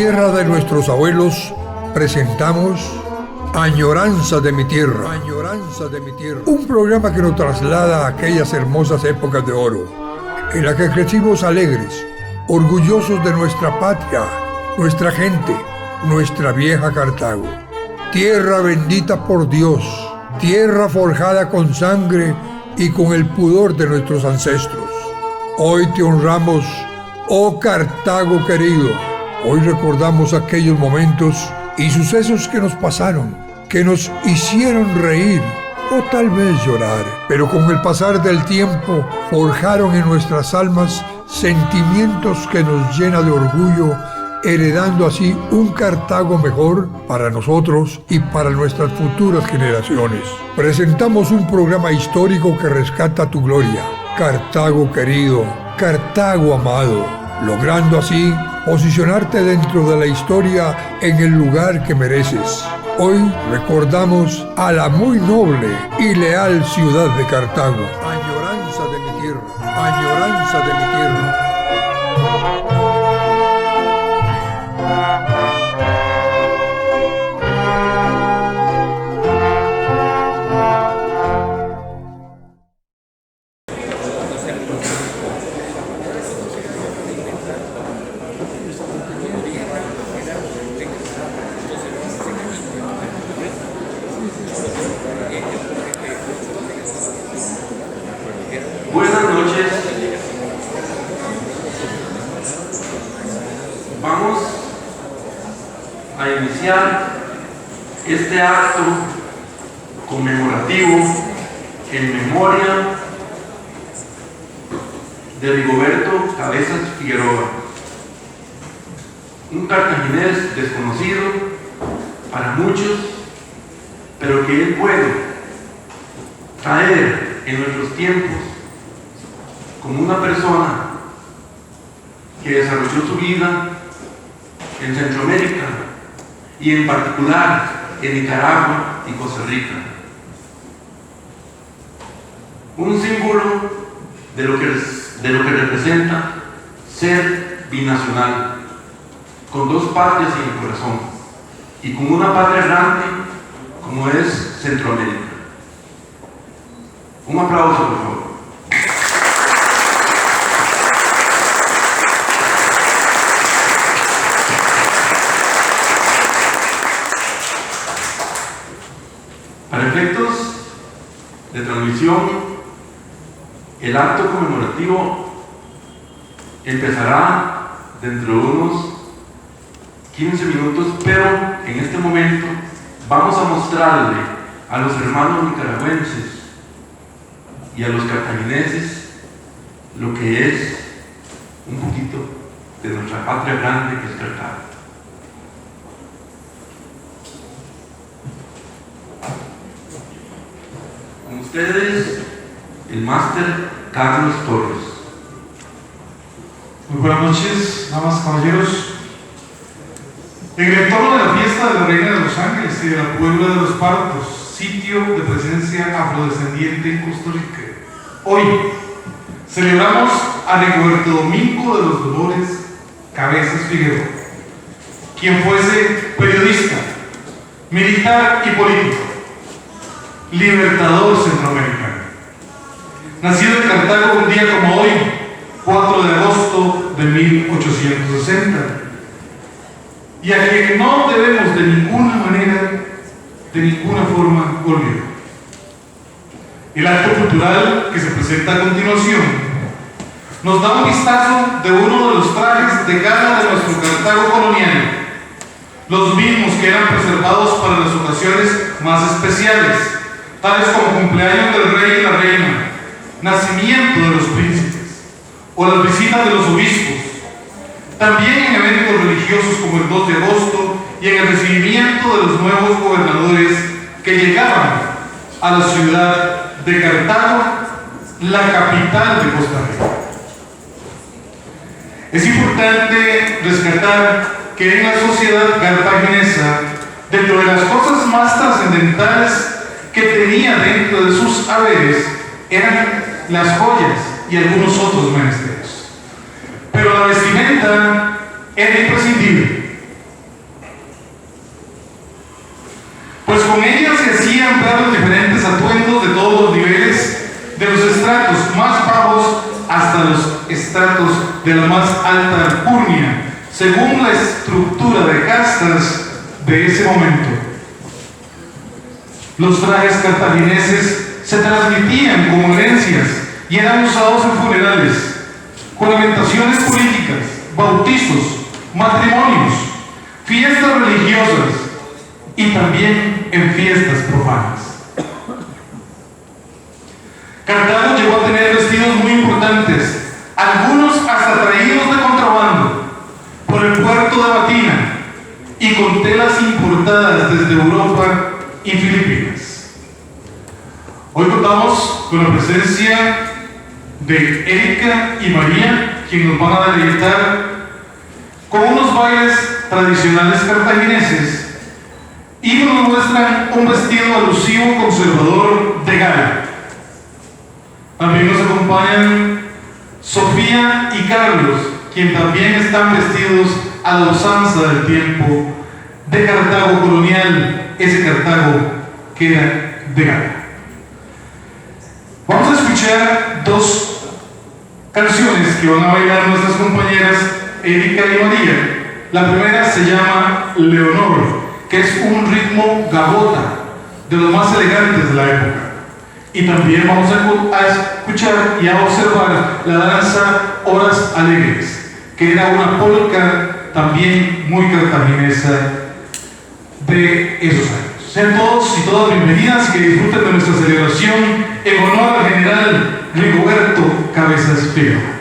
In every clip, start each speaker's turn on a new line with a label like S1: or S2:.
S1: tierra de nuestros abuelos, presentamos Añoranza de mi tierra. Añoranza de mi tierra. Un programa que nos traslada a aquellas hermosas épocas de oro, en la que crecimos alegres, orgullosos de nuestra patria, nuestra gente, nuestra vieja Cartago. Tierra bendita por Dios, tierra forjada con sangre y con el pudor de nuestros ancestros. Hoy te honramos, oh Cartago querido. Hoy recordamos aquellos momentos y sucesos que nos pasaron, que nos hicieron reír o tal vez llorar, pero con el pasar del tiempo forjaron en nuestras almas sentimientos que nos llena de orgullo, heredando así un Cartago mejor para nosotros y para nuestras futuras generaciones. Presentamos un programa histórico que rescata tu gloria, Cartago querido, Cartago amado, logrando así posicionarte dentro de la historia en el lugar que mereces. Hoy recordamos a la muy noble y leal ciudad de Cartago. Añoranza de mi tierra, añoranza de mi tierra.
S2: Buenas noches. Vamos a iniciar este acto conmemorativo en memoria de Rigoberto Cabezas Figueroa, un cartaginés desconocido para muchos, pero que es bueno traer en nuestros tiempos como una persona que desarrolló su vida en Centroamérica y en particular en Nicaragua y Costa Rica. Un símbolo de lo que representa ser binacional, con dos patrias en el corazón y con una patria grande como es Centroamérica. Un aplauso, por favor. Para efectos de transmisión, el acto conmemorativo empezará dentro de unos 15 minutos, pero en este momento vamos a mostrarle a los hermanos nicaragüenses y a los cartagineses lo que es un poquito de nuestra patria grande que es Cartago. Con ustedes, el máster Carlos Torres.
S3: Muy buenas noches, damas y caballeros. En el entorno de la fiesta de la Reina de los Ángeles y de la Puebla de los Partos, sitio de presencia afrodescendiente en Costa Rica, hoy celebramos a Rigoberto Domingo de los Dolores Cabezas Figueroa, quien fuese periodista, militar y político, libertador centroamericano. Nacido en Cartago un día como hoy, 4 de agosto de 1860, y a quien no debemos de ninguna manera, de ninguna forma, olvidar. El acto cultural que se presenta a continuación nos da un vistazo de uno de los trajes de gala de nuestro Cartago colonial, los mismos que eran preservados para las ocasiones más especiales, tales como cumpleaños del rey y la reina, nacimiento de los príncipes o las visitas de los obispos, también en eventos religiosos como el 2 de agosto y en el recibimiento de los nuevos gobernadores que llegaban a la ciudad de Cartago, la capital de Costa Rica. Es importante rescatar que en la sociedad cartaginesa, dentro de las cosas más trascendentales que tenía dentro de sus haberes, eran las joyas y algunos otros menesteres. Pero la vestimenta era imprescindible, pues con ella se hacían ver los diferentes atuendos de todos los niveles, de los estratos más bajos hasta los estratos de la más alta alcurnia, según la estructura de castas de ese momento. Los trajes cartagineses se transmitían como herencias y eran usados en funerales, juramentaciones políticas, bautizos, matrimonios, fiestas religiosas y también en fiestas profanas. Cartago llegó a tener vestidos muy importantes, algunos hasta traídos de contrabando por el puerto de Batina y con telas importadas desde Europa y Filipinas. Hoy contamos con la presencia de Erika y María, quienes nos van a deleitar con unos bailes tradicionales cartagineses y nos muestran un vestido alusivo conservador de gala. También nos acompañan Sofía y Carlos, quienes también están vestidos a la usanza del tiempo de Cartago colonial, ese Cartago que era de gala. Vamos a escuchar dos canciones que van a bailar nuestras compañeras Erika y María. La primera se llama Leonor, que es un ritmo gabota, de los más elegantes de la época. Y también vamos a escuchar y a observar la danza Horas Alegres, que era una polka también muy cartaginesa de esos años. Sean todos y todas bienvenidas, que disfruten de nuestra celebración en honor al general Rigoberto Cabezas Figueroa.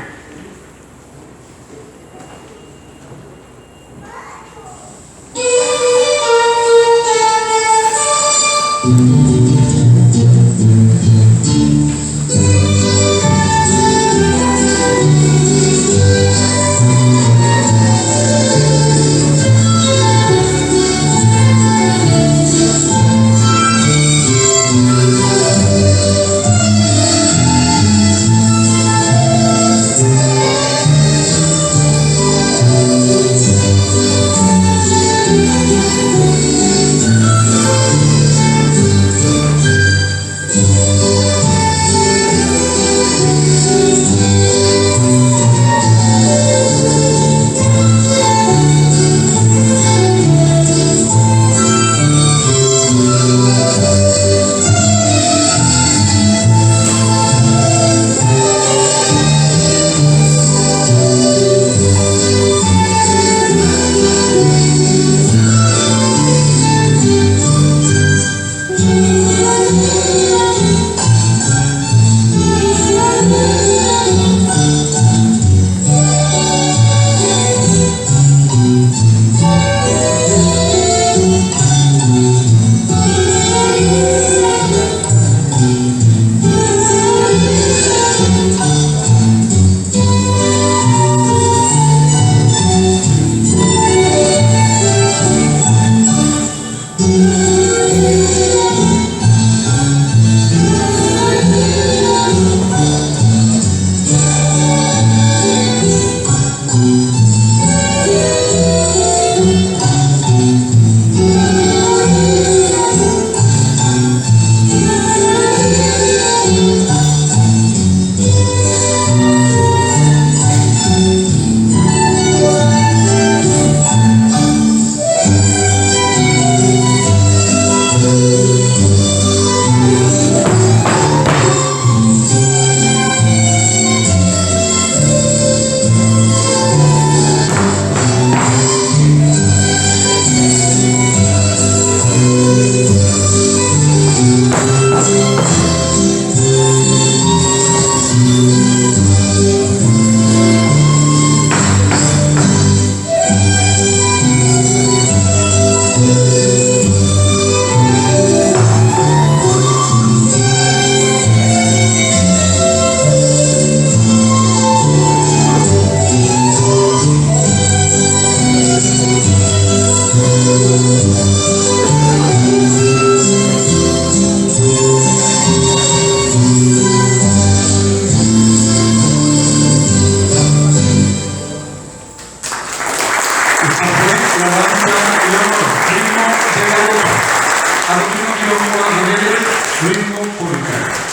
S3: Ritmo Policar.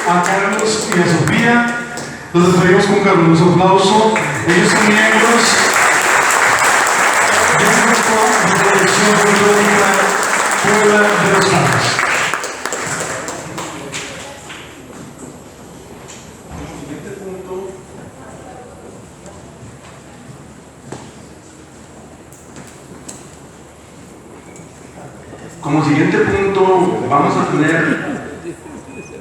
S3: A Carlos y a Sofía, los despedimos con un caluroso aplauso. Ellos son miembros de nuestra colección folclórica Puebla de los Faros.
S2: Como siguiente punto vamos a tener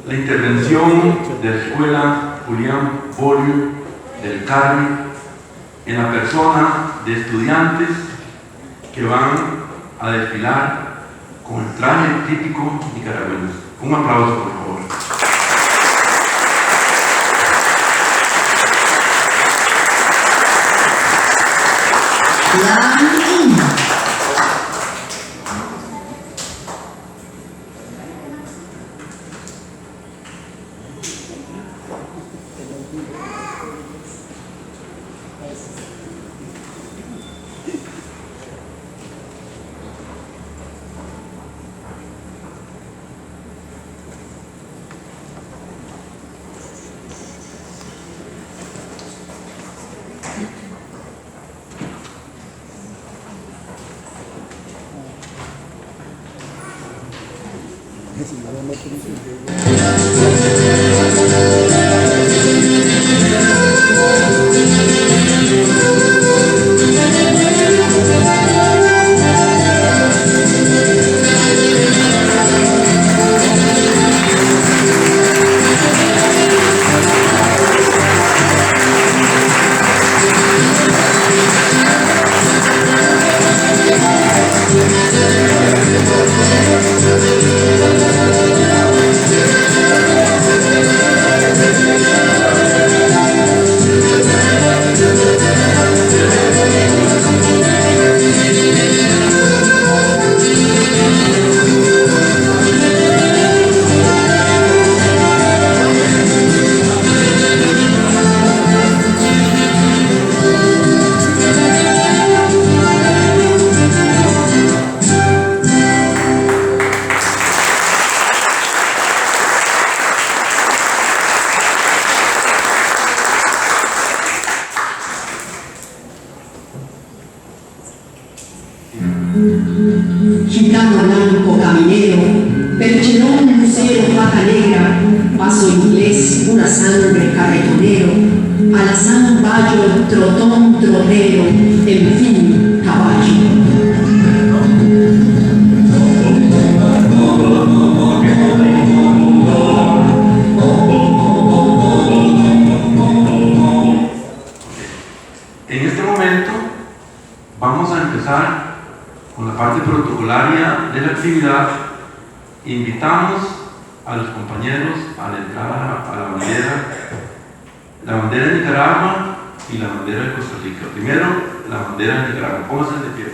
S2: la intervención de la Escuela Julián Bolio del Carmen en la persona de estudiantes que van a desfilar con el traje típico nicaragüense. Un aplauso, por favor.
S4: Gitano blanco caminero, percherón lucero faja negra, paso inglés pura sangre carretonero, alazán bayo trotón trotero, en fin caballo.
S2: En este momento vamos a empezar con la parte protocolaria de la actividad. Invitamos a los compañeros a la entrada a la bandera de Nicaragua y la bandera de Costa Rica. Primero, la bandera de Nicaragua. Pónganse de pie.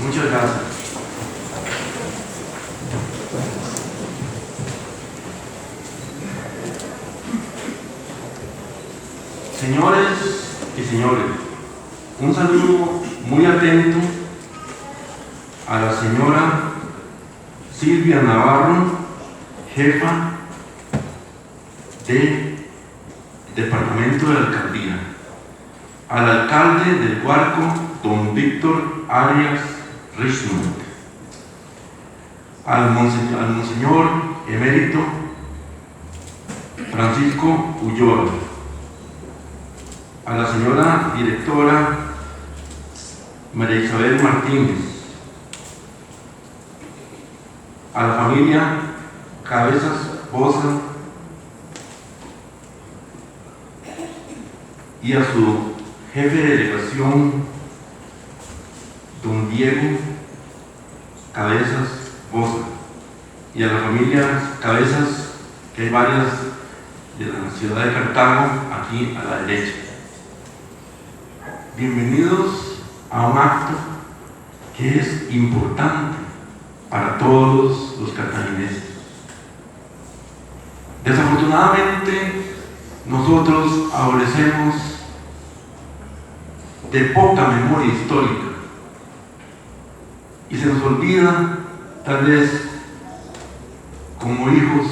S2: Muchas gracias. Señores y señores, un saludo muy atento a la señora Silvia Navarro, jefa del Departamento de la Alcaldía, al alcalde del Guarco, don Víctor Arias Richmond, al monseñor emérito Francisco Ulloa, a la señora directora María Isabel Martínez, a la familia Cabezas Bosa, y a su jefe de delegación, don Diego Cabezas Bosa, y a la familia Cabezas, que hay varias de la ciudad de Cartago, aquí a la derecha. Bienvenidos a un acto que es importante para todos los cartagineses. Desafortunadamente, nosotros adolecemos de poca memoria histórica y se nos olvida, tal vez como hijos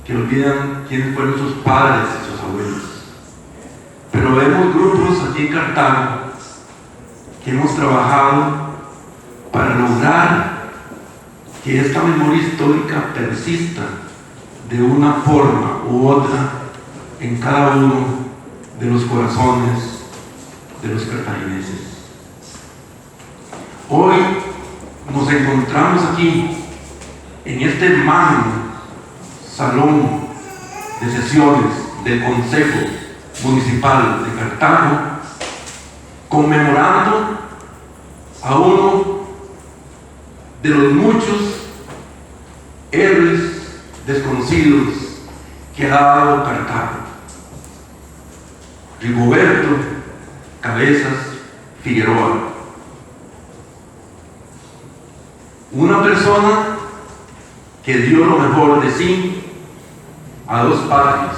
S2: que olvidan quiénes fueron sus padres y sus abuelos. Pero vemos grupos aquí en Cartago que hemos trabajado para lograr que esta memoria histórica persista de una forma u otra en cada uno de los corazones de los cartagineses. Hoy nos encontramos aquí en este magno salón de sesiones del Consejo Municipal de Cartago, conmemorando a uno de los muchos héroes desconocidos que ha dado Cartago, Rigoberto Cabezas Figueroa, una persona que dio lo mejor de sí a dos patrias,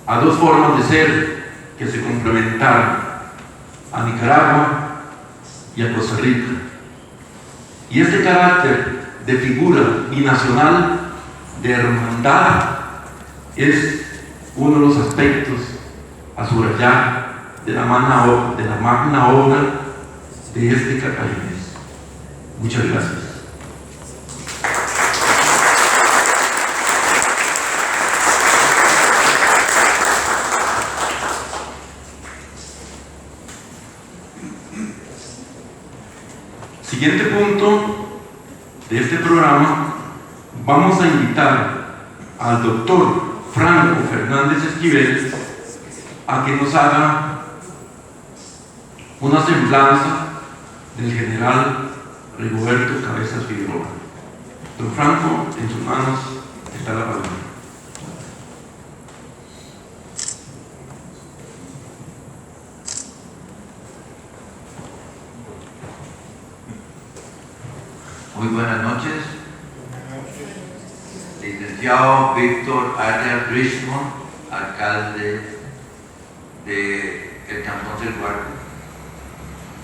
S2: a dos formas de ser que se complementaron, a Nicaragua y a Costa Rica. Y este carácter de figura binacional, de hermandad, es uno de los aspectos a subrayar de la magna obra de este cartaginés. Muchas gracias. Siguiente punto de este programa, vamos a invitar al doctor Franco Fernández Esquivel a que nos haga una semblanza del general Rigoberto Cabezas Figueroa. Don Franco, en sus manos está la palabra.
S5: Muy buenas noches. Licenciado Víctor Arias Richmond, alcalde del Cantón del Guardo.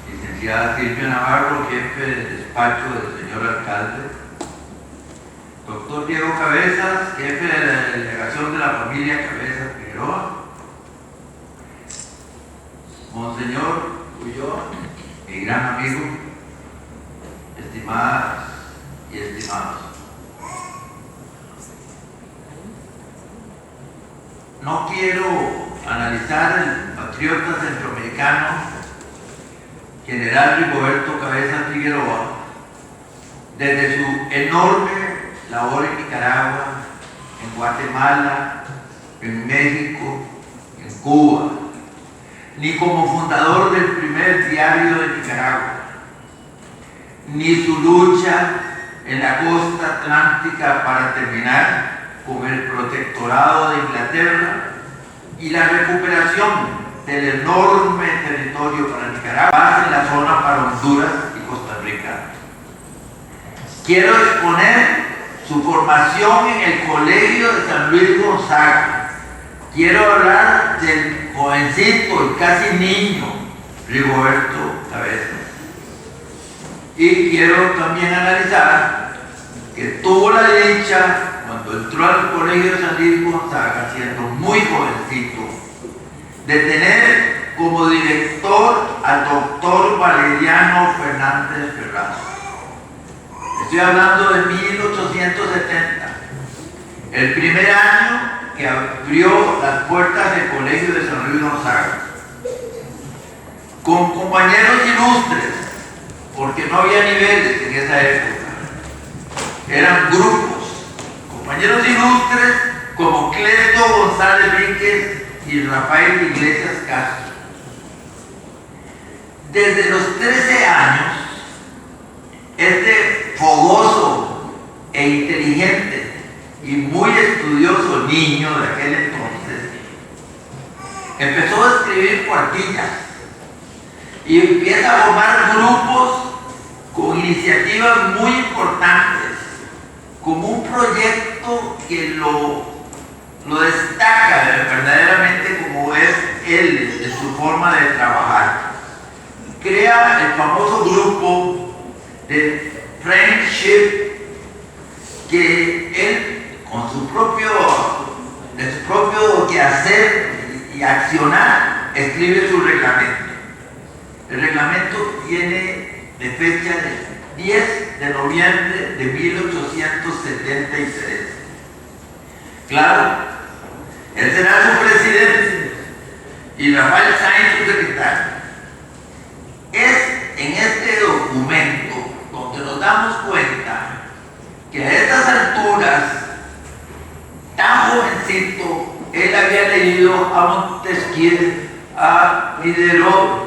S5: Licenciada Silvia Navarro, jefe del despacho del señor alcalde. Doctor Diego Cabezas, jefe de la delegación de la familia Cabezas Figueroa. Monseñor Ullón, mi gran amigo, estimadas y estimados. No quiero analizar el patriota centroamericano general Rigoberto Cabezas Figueroa desde su enorme labor en Nicaragua, en Guatemala, en México, en Cuba, ni como fundador del primer diario de Nicaragua, ni su lucha en la costa atlántica para terminar con el protectorado de Inglaterra y la recuperación del enorme territorio para Nicaragua en la zona para Honduras y Costa Rica. Quiero exponer su formación en el Colegio de San Luis Gonzaga. Quiero hablar del jovencito y casi niño Rigoberto Cabezas. Y quiero también analizar que tuvo la dicha, cuando entró al Colegio de San Luis Gonzaga, siendo muy jovencito, de tener como director al doctor Valeriano Fernández Ferraz. Estoy hablando de 1870, el primer año que abrió las puertas del Colegio de San Luis Gonzaga, con compañeros ilustres, porque no había niveles en esa época, eran grupos, compañeros ilustres como Cleto González Víquez y Rafael Iglesias Castro. Desde los 13 años, este fogoso e inteligente y muy estudioso niño de aquel entonces empezó a escribir cuartillas y empieza a formar grupos con iniciativas muy importantes, como un proyecto que lo destaca verdaderamente como es él, de su forma de trabajar. Crea el famoso grupo de Friendship, que él, con su propio quehacer y accionar, escribe su reglamento. El reglamento tiene de fecha de 10 de noviembre de 1873. Claro, él será su presidente y Rafael Sáenz su secretario. Es en este documento donde nos damos cuenta que a estas alturas, tan jovencito, él había leído a Montesquieu, a Diderot,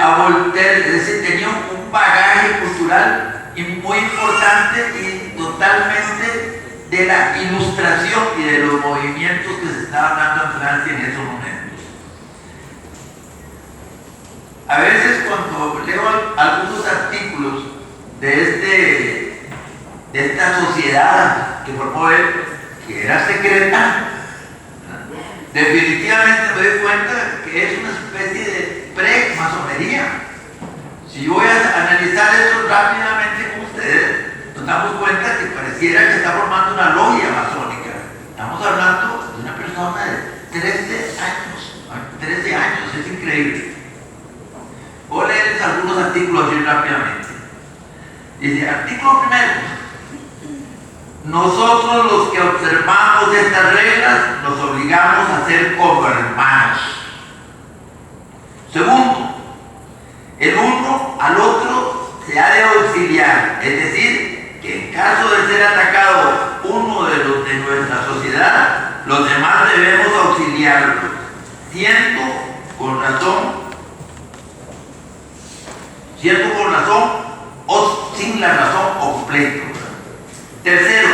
S5: a Voltaire, es decir, tenía un bagaje cultural muy importante y totalmente de la ilustración y de los movimientos que se estaban dando en Francia en esos momentos. A veces cuando leo algunos artículos de esta sociedad que formó él, que era secreta, definitivamente me doy cuenta que es una especie de pre-masonería. Si yo voy a analizar eso rápidamente con ustedes, nos damos cuenta que pareciera que está formando una logia masónica. Estamos hablando de una persona de 13 años, es increíble. Voy a leerles algunos artículos así rápidamente. Dice, artículo primero: nosotros los que observamos estas reglas nos obligamos a ser como hermanos. Segundo, el uno al otro se ha de auxiliar, es decir, que en caso de ser atacado uno de los de nuestra sociedad, los demás debemos auxiliarlo, siendo con razón o sin la razón o completo. Tercero,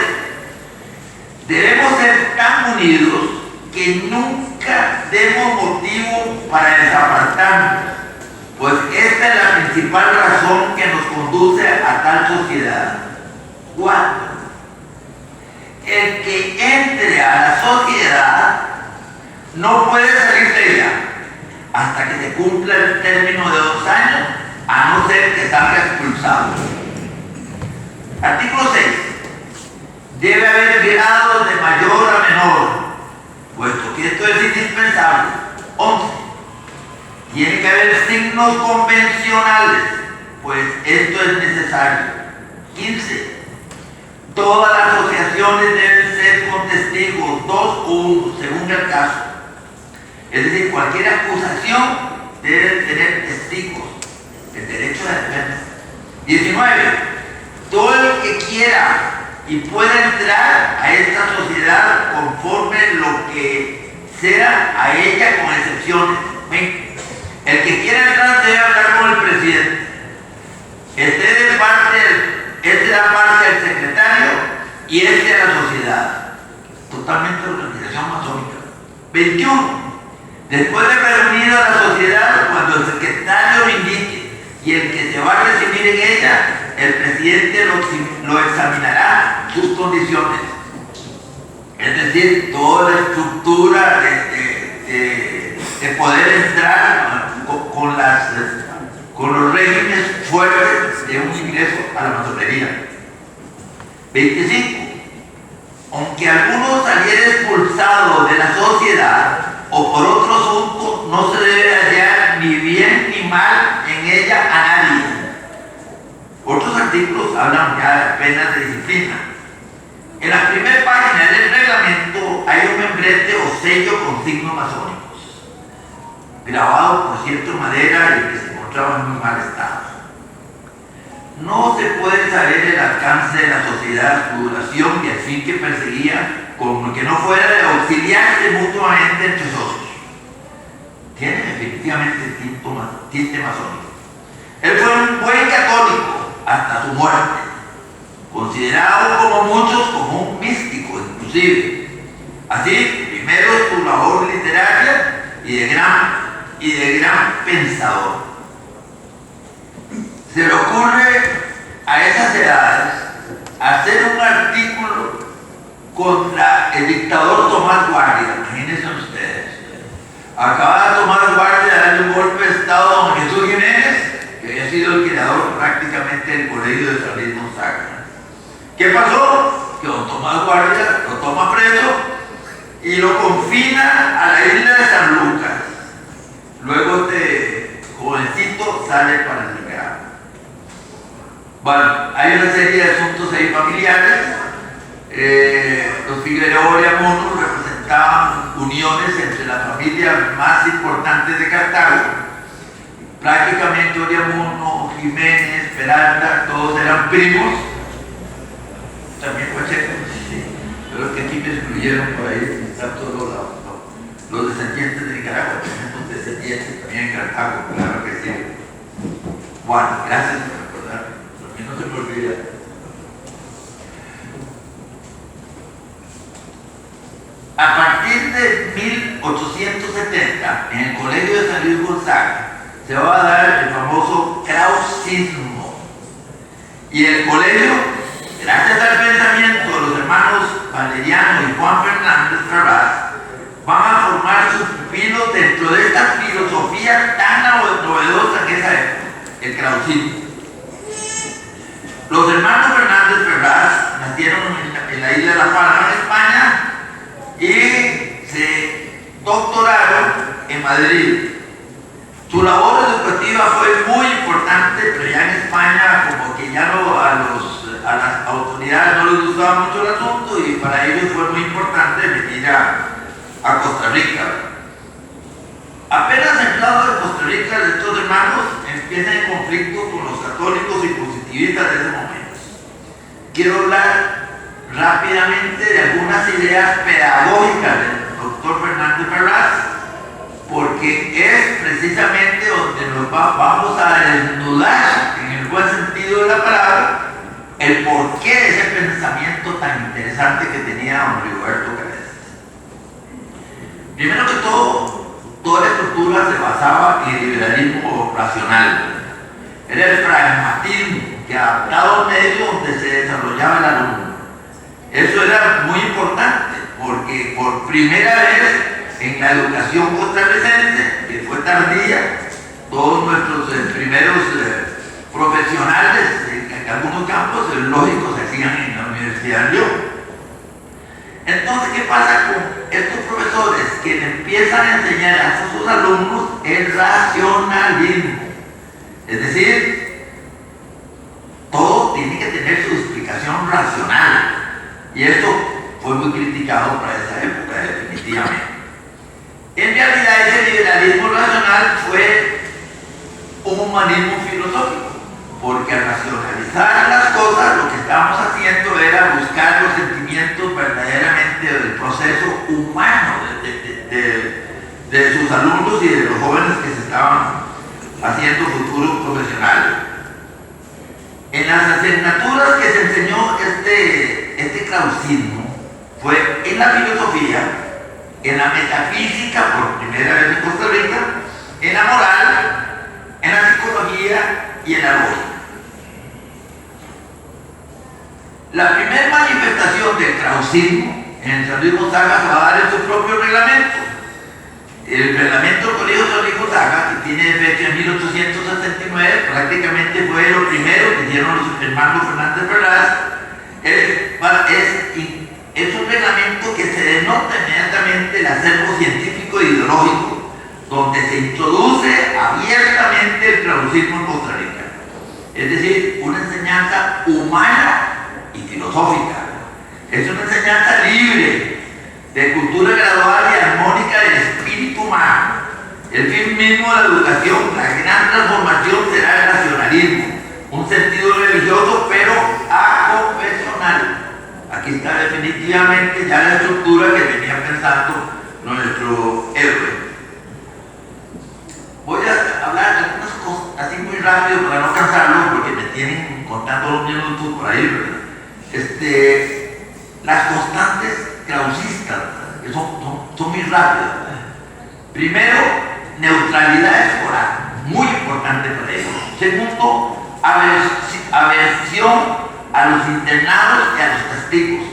S5: debemos ser tan unidos que nunca demos motivo para desapartarnos, pues esta es la principal razón que nos conduce a tal sociedad. Cuatro, el que entre a la sociedad no puede salir de ella hasta que se cumpla el término de 2 años, a no ser que salga expulsado. Artículo 6. Debe haber grados de mayor a menor, puesto que esto es indispensable. 11. Tiene que haber signos convencionales, pues esto es necesario. 15. Todas las asociaciones deben ser con testigos, 2 o 1, según el caso. Es decir, cualquier acusación debe tener testigos, el derecho de defensa. 19. Todo el que quiera y pueda entrar a esta sociedad conforme lo que sea a ella, con excepciones. 20. El que quiera entrar debe hablar con el presidente. Este da parte al secretario y este a la sociedad. Totalmente organización masónica. 21. Después de reunir a la sociedad, cuando el secretario lo indique y el que se va a recibir en ella, el presidente lo examinará sus condiciones. Es decir, toda la estructura de poder entrar con los regímenes fuertes de un ingreso a la masonería. 25. Aunque alguno saliera expulsado de la sociedad o por otro asunto, no se debe hallar ni bien ni mal en ella a nadie. Otros artículos hablan ya de penas de disciplina. En la primera página del reglamento hay un membrete o sello con signos masónicos, grabado por cierto en madera y que se encontraba en muy mal estado. No se puede saber el alcance de la sociedad, su duración y el fin que perseguía, como que no fuera de auxiliarse mutuamente entre socios. definitivamente tinte masónico. Él fue un buen católico hasta su muerte, considerado como muchos como un místico inclusive. Así, primero su labor literaria y de gran pensador. Se le ocurre a esas edades hacer un artículo contra el dictador Tomás Guardia. Imagínense ustedes. Acaba Tomás Guardia de darle un golpe de estado a don Jesús Jiménez, que había sido el creador prácticamente del colegio de San Luis Gonzaga. ¿Qué pasó? Que don Tomás Guardia lo toma preso y lo confina a la isla de San Lucas. Luego este jovencito sale para el Nicaragua. Bueno, hay una serie de asuntos ahí familiares. Los Figueroa y Amuno representaban uniones entre las familias más importantes de Cartago. Prácticamente Oriamuno, Jiménez, Peralta, todos eran primos. También Pacheco, sí. Pero es que aquí me excluyeron por ahí, están todos los descendientes de Nicaragua, tenemos descendientes también en Cartago, claro que sí. Bueno, gracias por recordarme, porque no se me olvida. A partir de 1870, en el colegio de San Luis Gonzaga, se va a dar el famoso krausismo. Y el colegio, gracias al pensamiento de los hermanos Valeriano y Juan Fernández Ferraz, van a formar sus pupilos dentro de esta filosofía tan novedosa que es el krausismo. Los hermanos Fernández Ferraz nacieron en la isla de La Palma, en España, y se doctoraron en Madrid. Su labor educativa fue muy importante, pero ya en España como que ya no a las autoridades no les gustaba mucho el asunto y para ellos fue muy importante venir a Costa Rica. Apenas entrado de Costa Rica, estos hermanos empiezan en conflicto con los católicos y positivistas de ese momento. Quiero hablar rápidamente de algunas ideas pedagógicas del doctor Fernández Ferraz, porque es precisamente donde nos vamos a desnudar, en el buen sentido de la palabra, el porqué de ese pensamiento tan interesante que tenía don Rigoberto Cabezas. Primero que todo, toda la estructura se basaba en el liberalismo racional. Era el pragmatismo que adaptado al medio donde se desarrollaba el alumno. Eso era muy importante, porque por primera vez en la educación costarricense, que fue tardía, todos nuestros primeros profesionales en algunos campos lógicos se hacían en la Universidad de León. Entonces, ¿qué pasa con estos profesores que empiezan a enseñar a sus alumnos el racionalismo? Es decir, todo tiene que tener su explicación racional. Y esto fue muy criticado para esa época, definitivamente. En realidad, ese liberalismo racional fue un humanismo filosófico, porque al racionalizar las cosas, lo que estábamos haciendo era buscar los sentimientos verdaderamente del proceso humano de sus alumnos y de los jóvenes que se estaban haciendo futuros profesionales. En las asignaturas que se enseñó este krausismo fue en la filosofía, en la metafísica por primera vez en Costa Rica, en la moral, en la psicología y en la lógica. La primera manifestación del krausismo en San Luis Gonzaga se va a dar en su propio reglamento. El reglamento del Colegio San Luis Gonzaga, que tiene fecha en 1869, prácticamente fue lo primero que hicieron los hermanos Fernández Ferraz. Es un reglamento que se denota inmediatamente el acervo científico e ideológico, donde se introduce abiertamente el krausismo en Costa Rica. Es decir, una enseñanza humana y filosófica. Es una enseñanza libre, de cultura gradual y armónica del espíritu humano. El fin mismo de la educación, la gran transformación será el racionalismo, un sentido religioso pero aconfesional. Aquí está definitivamente ya la estructura que venía pensando nuestro héroe. rápido para no cansarlo, porque me tienen contando los minutos por ahí, ¿verdad? Las constantes clausistas, ¿verdad? Que son muy rápidas, ¿verdad? Primero, neutralidad escolar, muy importante para ellos. Segundo, aversión a los internados y a los testigos.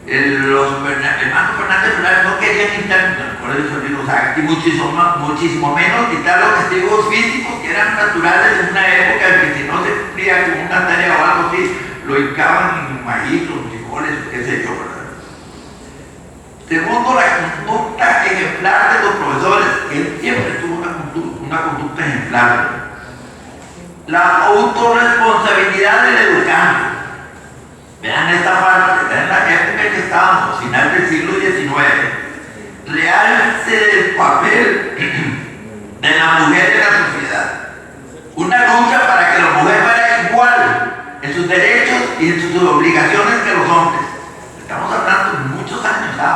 S5: Los hermanos Fernández Flores no querían quitar, por eso digo, o sea, y muchísimo menos quitar los testigos físicos que eran naturales en una época en que si no se cumplía con una tarea o algo así, lo hincaban en maíz o frijoles o qué sé yo, ¿verdad? Segundo, la conducta ejemplar de los profesores. Él siempre tuvo una conducta ejemplar, ¿verdad? La autorresponsabilidad del educando. Vean esta parte, vean la época en que estábamos, final del siglo XIX. Realce el papel de la mujer en la sociedad. Una lucha para que la mujer fuera igual en sus derechos y en sus obligaciones que los hombres. Estamos hablando de muchos años ya.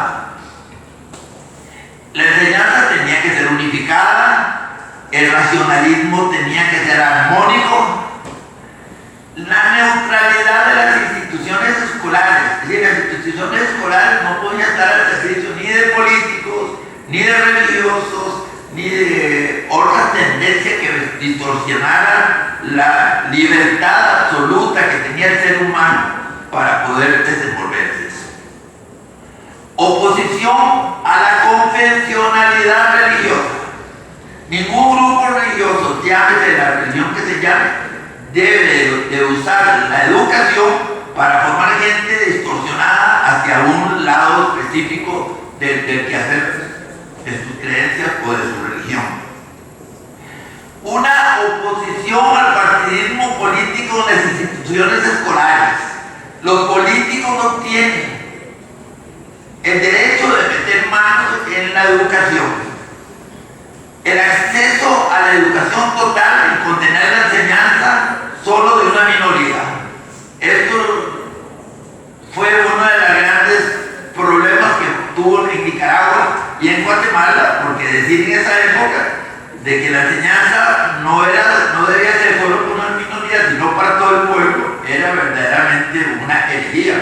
S5: La enseñanza tenía que ser unificada, el racionalismo tenía que ser armónico. La neutralidad de las instituciones escolares, es decir, las instituciones escolares no podían estar al servicio ni de políticos, ni de religiosos, ni de otras tendencias que distorsionaran la libertad absoluta que tenía el ser humano para poder desenvolverse. Oposición a la convencionalidad religiosa. Ningún grupo religioso, llámese la religión que se llame, debe de usar la educación para formar gente distorsionada hacia un lado específico del quehacer de sus creencias o de su religión. Una oposición al partidismo político de las instituciones escolares. Los políticos no tienen el derecho de meter manos en la educación. El acceso a la educación total y contener la enseñanza solo de una minoría. Esto fue uno de los grandes problemas que tuvo en Nicaragua y en Guatemala, porque decir en esa época de que la enseñanza no debía ser solo para una minoría, sino para todo el pueblo, era verdaderamente una herejía.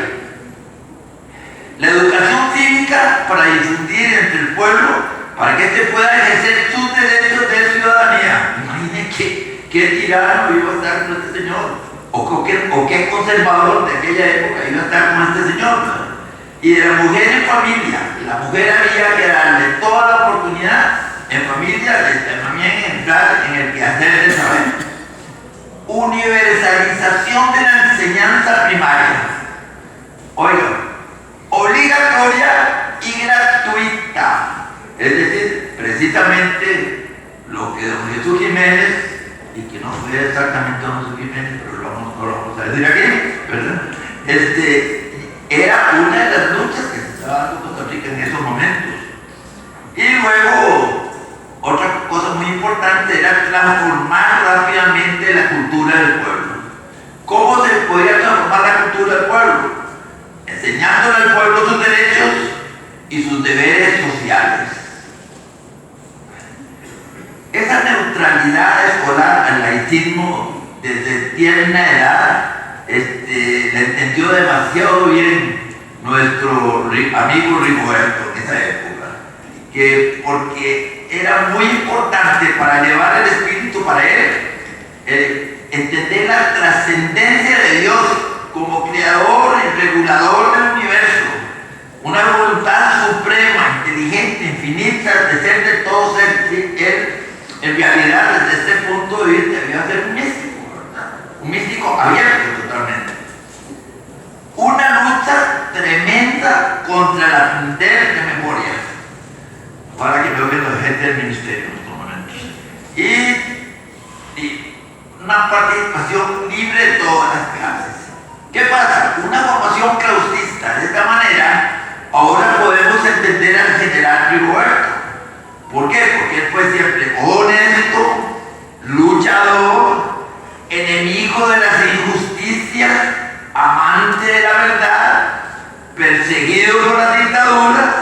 S5: La educación cívica para difundir entre el pueblo, para que éste pueda ejercer sus derechos de ciudadanía. Imaginen qué tirano iba a estar con este señor, o qué conservador de aquella época iba a estar con este señor, ¿no? Y de la mujer en familia. La mujer había que darle toda la oportunidad en familia, también entrar en el quehacer de saber. Universalización de la enseñanza primaria. Oigan, obligatoria y gratuita. Es decir, precisamente lo que don Jesús Jiménez, y que no fue exactamente don Jesús Jiménez, pero no lo vamos a decir aquí, ¿verdad? Era una de las luchas que se estaba dando en Costa Rica en esos momentos. Y luego, otra cosa muy importante era transformar rápidamente la cultura del pueblo. ¿Cómo se podía transformar la cultura del pueblo? Enseñándole al pueblo sus derechos y sus deberes sociales. Esa neutralidad escolar al laicismo desde tierna edad la entendió demasiado bien nuestro amigo Rigoberto en esa época, porque era muy importante para llevar el espíritu para él, entender la trascendencia de Dios como creador y regulador del universo, una voluntad suprema, inteligente, infinita, de ser de todo ser. Él, en realidad, desde este punto de vista, debía ser un místico, ¿verdad? Un místico abierto totalmente. Una lucha tremenda contra la frontera de memoria. Ahora que veo que la gente del ministerio en estos momentos. Y una participación libre de todas las clases. ¿Qué pasa? Una formación clausista. De esta manera, ahora podemos entender al general Rigoberto. ¿Por qué? Porque él fue siempre honesto, luchador, enemigo de las injusticias, amante de la verdad, perseguido por las dictaduras,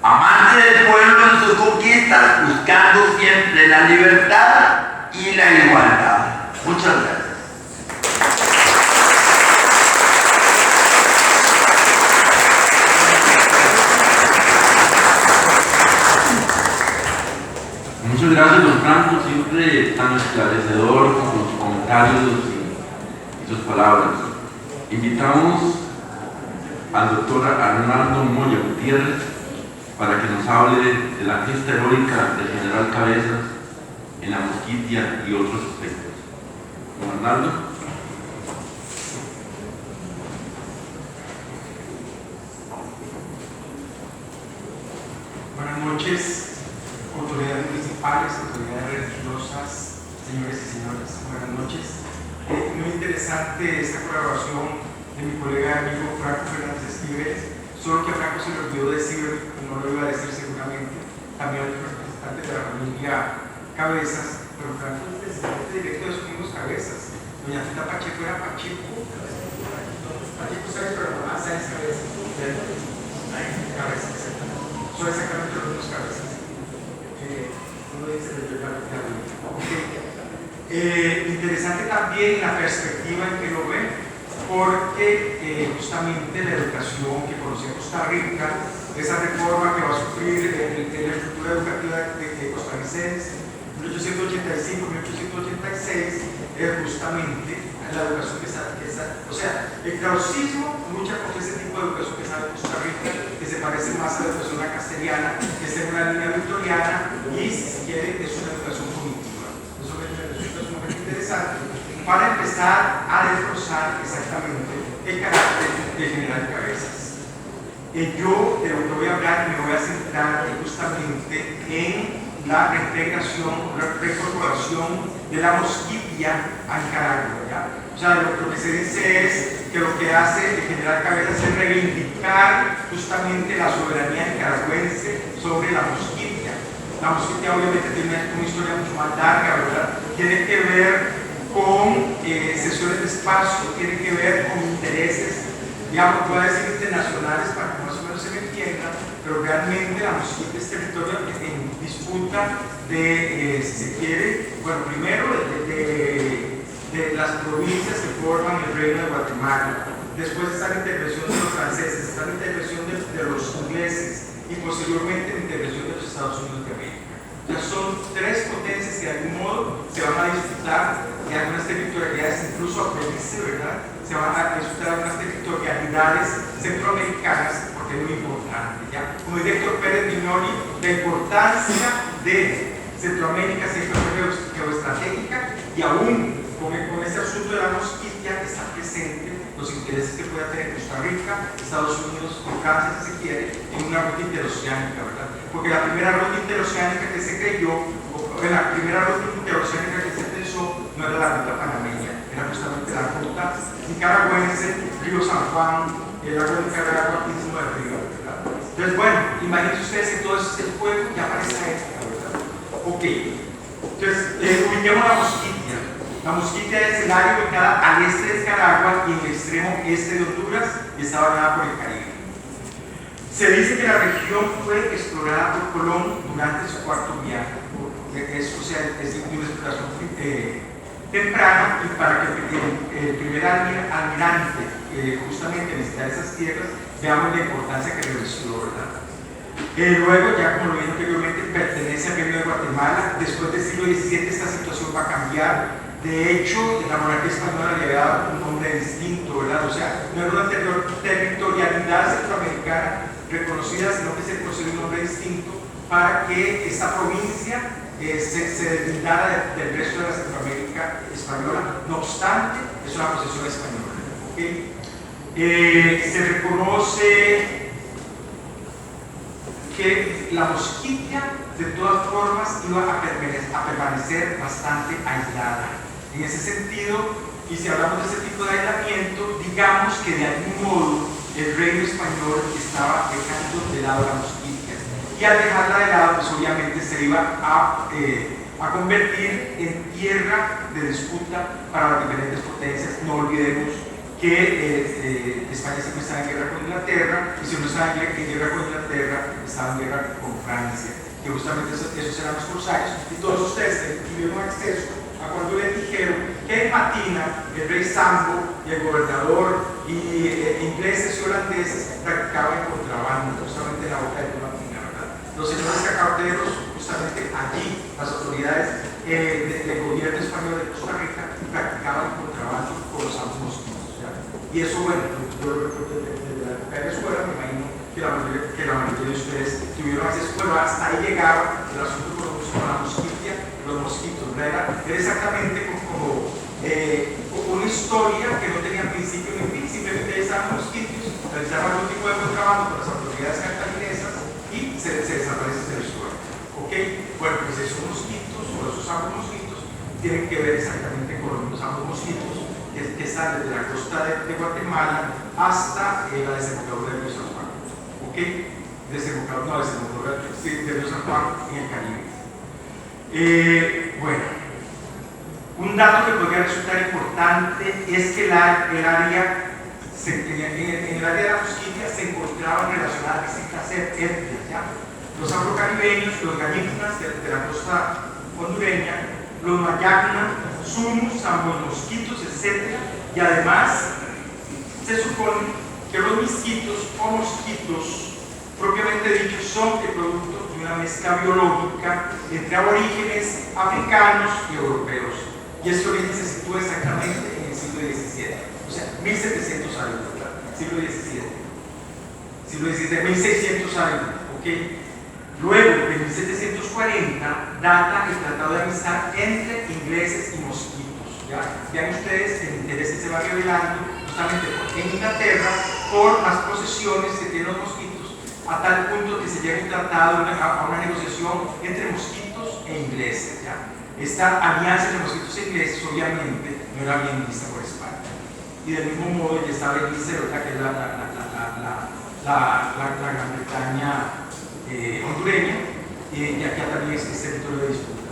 S5: amante del pueblo en sus conquistas, buscando siempre la libertad y la igualdad. Muchas gracias.
S2: Muchas gracias, don Franco, siempre tan esclarecedor con sus comentarios y sus palabras. Invitamos al doctor Arnaldo Moya Gutiérrez para que nos hable de la gesta heroica del general Cabezas en la Mosquitia y otros aspectos. Don Arnaldo.
S6: Buenas noches, autoridades municipales, autoridades religiosas, señores y señores, buenas noches. Muy interesante esta colaboración de mi colega y amigo Franco Fernández Esquivel, solo que a Franco se le olvidó decir, no lo iba a decir seguramente, también otro representante de la familia Cabezas, pero Franco es presidente directo de sus mismos Cabezas. Doña Tita Pacheco era Pacheco, ¿sabes? Pero mamá, ¿sabes Cabezas? Cabezas, exactamente. Son exactamente los mismos Cabezas. Uno dice de yo ya interesante también la perspectiva en que lo ven, porque justamente la educación que conoció Costa Rica, esa reforma que va a sufrir la estructura educativa de costarricense, 1885-1886, es justamente la educación que sabe, o sea, el clausismo lucha contra ese tipo de educación que sabe Costa Rica, que se parece más a la educación castellana, que está en una línea victoriana y, si se quiere, es una educación cognitiva. Eso me resulta sumamente interesante para empezar a desglosar exactamente el carácter del general Cabezas. Yo de lo que voy a hablar me voy a centrar justamente en la reintegración, la reincorporación de la Mosquitia a Nicaragua, ¿ya? O sea, lo que se dice es que lo que hace el general Cabezas es reivindicar justamente la soberanía nicaragüense sobre la Mosquitia. La Mosquitia obviamente tiene una historia mucho más larga, ¿verdad? Tiene que ver con sesiones de espacio, tiene que ver con intereses, digamos, puedo decir internacionales para que más o menos se me entienda, pero realmente la Mosquitia es territorio en disputa de, si se quiere, bueno, primero de las provincias que forman el Reino de Guatemala, después está la intervención de los franceses, está la intervención de los ingleses y posteriormente la intervención de los Estados Unidos de América. O sea, son tres potencias que de algún modo se van a disputar de algunas territorialidades, incluso a Belice, ¿verdad? Se van a disputar algunas territorialidades centroamericanas, porque es muy importante, ¿ya? Como dice Héctor Pérez Mignoni, la importancia de Centroamérica siempre fue geoestratégica y aún con este asunto de la Mosquitia está presente los intereses que pueda tener Costa Rica, Estados Unidos o Francia, si se quiere, en una ruta interoceánica, ¿verdad? Porque la primera ruta interoceánica que se creyó, la primera ruta interoceánica que se pensó, no era la ruta panameña, era justamente la ruta nicaragüense, Río San Juan, el agua de Nicaragua, Istmo del Río, ¿verdad? Entonces, bueno, imagínense ustedes que todo eso es el fuego ya para esa época, ¿verdad? Ok, entonces, ubiquemos la Mosquitia. La Mosquitia es el área ubicada al este de Nicaragua y en el extremo este de Honduras y está bañada por el Caribe. Se dice que la región fue explorada por Colón durante su cuarto viaje. O sea, es una exploración temprana y para que el primer almirante justamente visitar esas tierras, veamos la importancia que revestió, ¿verdad? Luego, ya como lo dije anteriormente, pertenece al Reino de Guatemala. Después del siglo XVII esta situación va a cambiar. De hecho, la monarquía española le había dado un nombre distinto, ¿verdad? O sea, no era una territorialidad centroamericana reconocida, sino que se procedió un nombre distinto para que esta provincia se deslindara del resto de la Centroamérica española. No obstante, es una posesión española, ¿okay? Se reconoce que la Mosquitia de todas formas iba a permanecer bastante aislada. En ese sentido, y si hablamos de ese tipo de aislamiento, digamos que de algún modo el reino español estaba dejando de lado la Mosquitia, y al dejarla de lado, pues obviamente se iba a convertir en tierra de disputa para las diferentes potencias. No olvidemos que España siempre estaba en guerra con Inglaterra, y si no estaba en guerra con Inglaterra, estaba en guerra con Francia, que justamente esos eran los corsarios, y todos ustedes que tuvieron acceso a cuando le dijeron que en Matina el rey Sambo y el gobernador y ingleses y holandeses practicaban el contrabando justamente en la boca de Matina, ¿verdad? Los señores cacaoteros, justamente allí, las autoridades del gobierno español de Costa Rica practicaban el contrabando con los amos mosquitos, ¿ya? Y eso, bueno, yo desde la época de la escuela me imagino que la mayoría de ustedes tuvieron acceso, bueno, hasta ahí llegaba el asunto con la mosquitia, los mosquitos, ¿verdad? Era exactamente como una historia que no tenía principio ni fin, simplemente estaban mosquitos, realizaban algún tipo de contrabando con las autoridades cartaginesas y se desaparece esa historia. ¿Ok? Bueno, pues esos mosquitos o esos amos mosquitos tienen que ver exactamente con los amos mosquitos que están desde la costa de Guatemala hasta la desembocadura del río San Juan. ¿Ok? Desembocadura del río San Juan en el Caribe. Bueno, un dato que podría resultar importante es que en el área de la mosquitia se encontraban relacionadas distintas etnias, ¿ya? Los afrocaribeños, los ganífunas de la costa hondureña, los mayacna, sumus, ambos mosquitos, etc. Y además se supone que los misquitos o mosquitos propiamente dichos son el producto de una mezcla biológica entre aborígenes africanos y europeos. Y este origen se sitúa exactamente en el siglo XVII, o sea, 1700 años, ¿verdad? Siglo XVII, 1600 años, ¿ok? Luego, en 1740, data el Tratado de Amistad entre ingleses y mosquitos, ¿ya? Vean ustedes el interés que se va revelando justamente en Inglaterra por las posesiones que tienen los mosquitos, a tal punto que se llega un tratado, a una negociación entre mosquitos e ingleses, ¿ya? Esta alianza entre mosquitos e ingleses obviamente no era bien vista por España. Y del mismo modo ya estaba en Vicerola, que es la Gran Bretaña hondureña, y aquí también es territorio de disputa.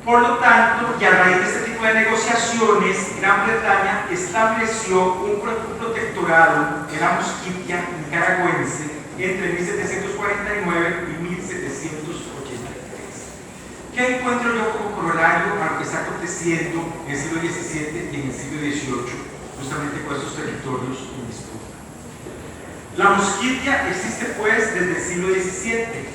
S6: Por lo tanto, y a raíz de este tipo de negociaciones, Gran Bretaña estableció un protectorado en la mosquitia nicaragüense entre 1749 y 1783. ¿Qué encuentro yo como corolario a lo que está aconteciendo en el siglo XVII y en el siglo XVIII, justamente con estos territorios en disputa? La mosquitia existe pues desde el siglo XVII.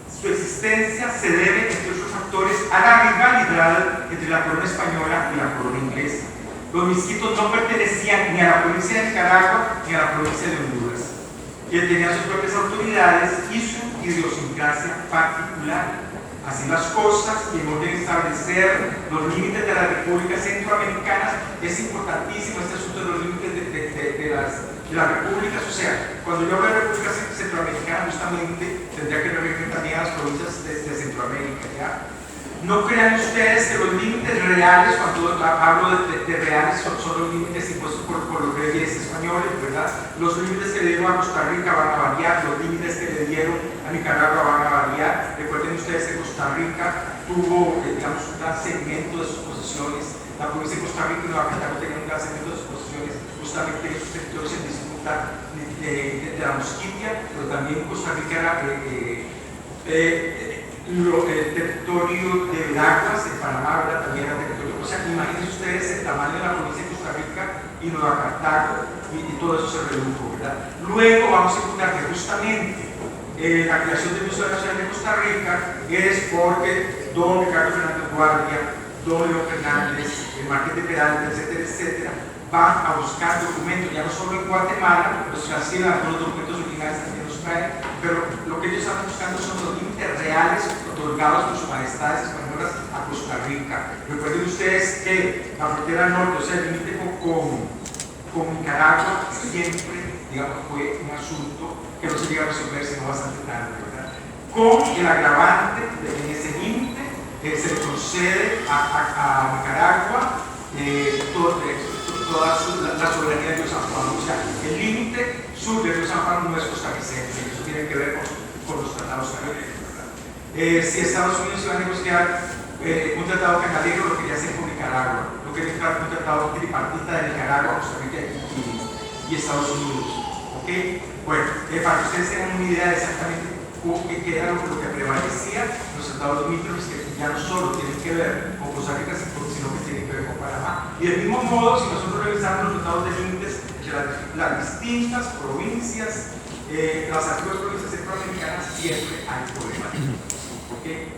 S6: Su existencia se debe, entre otros factores, a la rivalidad entre la corona española y la corona inglesa. Los mosquitos no pertenecían ni a la provincia de Nicaragua ni a la provincia de Honduras, que tenían sus propias autoridades y su idiosincrasia particular. Así las cosas, y en orden de establecer los límites de las repúblicas centroamericanas, es importantísimo este asunto de los límites de las repúblicas. O sea, cuando yo hablo de repúblicas centroamericanas, justamente tendría que referirme también a las provincias de Centroamérica, ¿ya? No crean ustedes que los límites reales, cuando hablo de reales, son los límites impuestos por los reyes españoles, ¿verdad? Los límites que le dieron a Costa Rica van a variar, los límites que le dieron a Nicaragua van a variar. Recuerden ustedes que Costa Rica tuvo, digamos, un gran segmento de sus posesiones. La provincia de Costa Rica y Nueva Cantagua tenían un gran segmento de sus posesiones justamente en esos territorios en disputa de la mosquitia, pero también Costa Rica era el territorio de Veraguas, de Panamá, ¿verdad? También era territorio. O sea, imagínense ustedes el tamaño de la provincia de Costa Rica y Nueva Cartago, y todo eso se redujo, ¿verdad? Luego vamos a encontrar que justamente la creación del Museo Nacional de Costa Rica es porque don Ricardo Fernández Guardia, don León Fernández, el Marqués de Peralta, etcétera, etcétera, van a buscar documentos, ya no solo en Guatemala, los que hacían algunos documentos originales también los traen, pero lo que ellos están buscando son los límites reales otorgados por sus majestades españolas a Costa Rica. Recuerden ustedes que la frontera norte, o sea, el límite con Nicaragua, siempre, digamos, fue un asunto que no se llega a resolver sino bastante tarde, ¿verdad? Con el agravante de que en ese límite se le concede a Nicaragua toda la soberanía del río San Juan. O sea, el límite sur del río San Juan no es costarricense, eso tiene que ver con los tratados caribeños, ¿verdad? Si Estados Unidos iba a negociar un tratado canadiense, lo quería hacer con Nicaragua, lo quería entrar un tratado tripartita de Nicaragua, Costa Rica y Estados Unidos. ¿Ok? Bueno, para que ustedes tengan una idea de exactamente qué era lo que prevalecía, los estados limítrofes que ya no solo tienen que ver con Costa Rica, sino que tienen que ver con Panamá. Y del mismo modo, si nosotros revisamos los estados de límites de las distintas provincias, las antiguas provincias centroamericanas, siempre hay problemas. ¿Okay?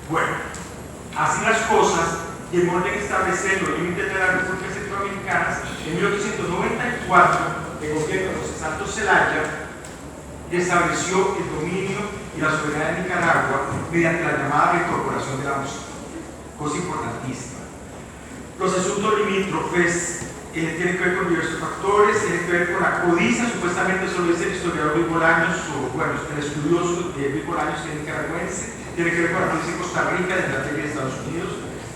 S6: Bueno, así las cosas, y en orden de establecer los límites de las repúblicas centroamericanas, en 1894, el gobierno de José Santos Zelaya estableció el dominio y la soberanía de Nicaragua mediante la llamada reincorporación de la música, cosa importantísima. Los asuntos limítrofes tienen que ver con diversos factores, tienen que ver con la codicia, supuestamente eso lo dice el historiador Luis Bolaños, o bueno, el estudioso Luis Bolaños, que es nicaragüense, tiene que ver con la codicia de Costa Rica, de Inglaterra y de Estados Unidos.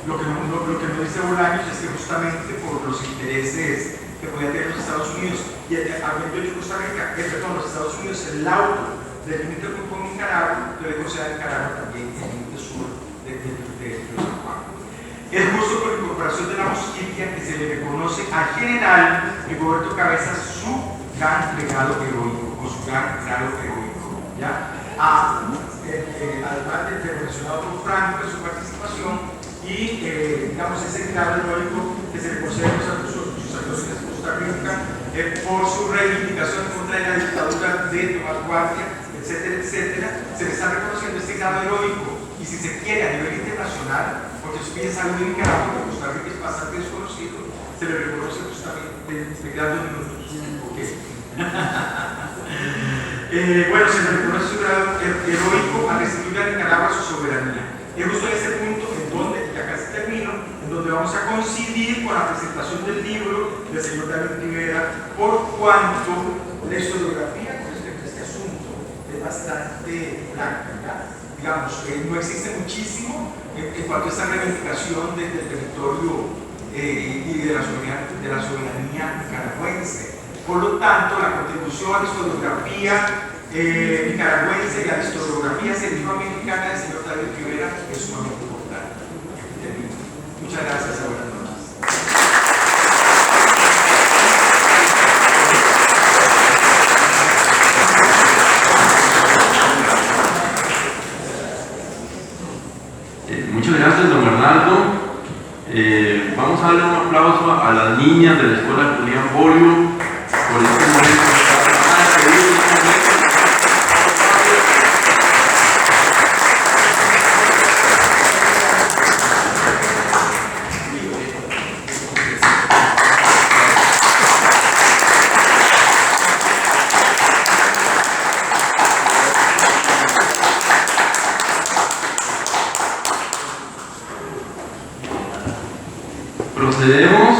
S6: Lo que no dice Bolaños es que justamente por los intereses que podían tener los Estados Unidos y habiendo hecho Costa Rica, perdón, los Estados Unidos, el laudo del límite con Nicaragua, debe considerar Nicaragua también el límite sur de los acuerdos. Es justo con la incorporación de la Mosquitia que se le reconoce al general Rigoberto Cabezas su gran legado heroico, o su gran grado heroico, ¿ya? Además de mencionado por Franco en su participación, y digamos ese grado heroico que se le concede a sus actores de Costa Rica por su reivindicación contra la dictadura de Tomás Guardia, etcétera, etcétera, se le está reconociendo este grado heroico. Y si se quiere a nivel internacional, porque si piensa algo en Nicaragua, que Costa Rica es bastante desconocido, se le reconoce justamente de grandes minutos. Okay. Bueno, se le reconoce su grado heroico a restituir a Nicaragua su soberanía. Es justo en ese punto en donde, ya casi termino, en donde vamos a coincidir con la presentación del libro del señor David Rivera, por cuanto la historiografía con respecto a este asunto es bastante blanca, ¿verdad? Digamos, no existe muchísimo en cuanto a esta reivindicación del territorio y de la soberanía nicaragüense. Por lo tanto, la contribución a la historiografía nicaragüense y a la historiografía centroamericana del señor David Rivera es sumamente importante. Muchas gracias, buenas noches.
S2: Muchas gracias, don Bernardo. Vamos a darle un aplauso a las niñas de la Escuela Julián Borio por este momento. Procedemos.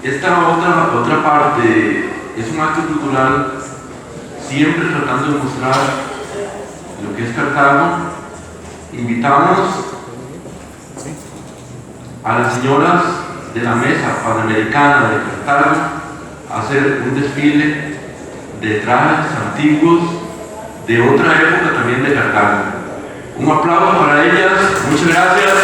S2: Esta otra parte es un acto cultural, siempre tratando de mostrar lo que es Cartago. Invitamos a las señoras de la Mesa Panamericana de Cartago a hacer un desfile de trajes antiguos de otra época también de Cartago. Un aplauso para ellas, muchas gracias.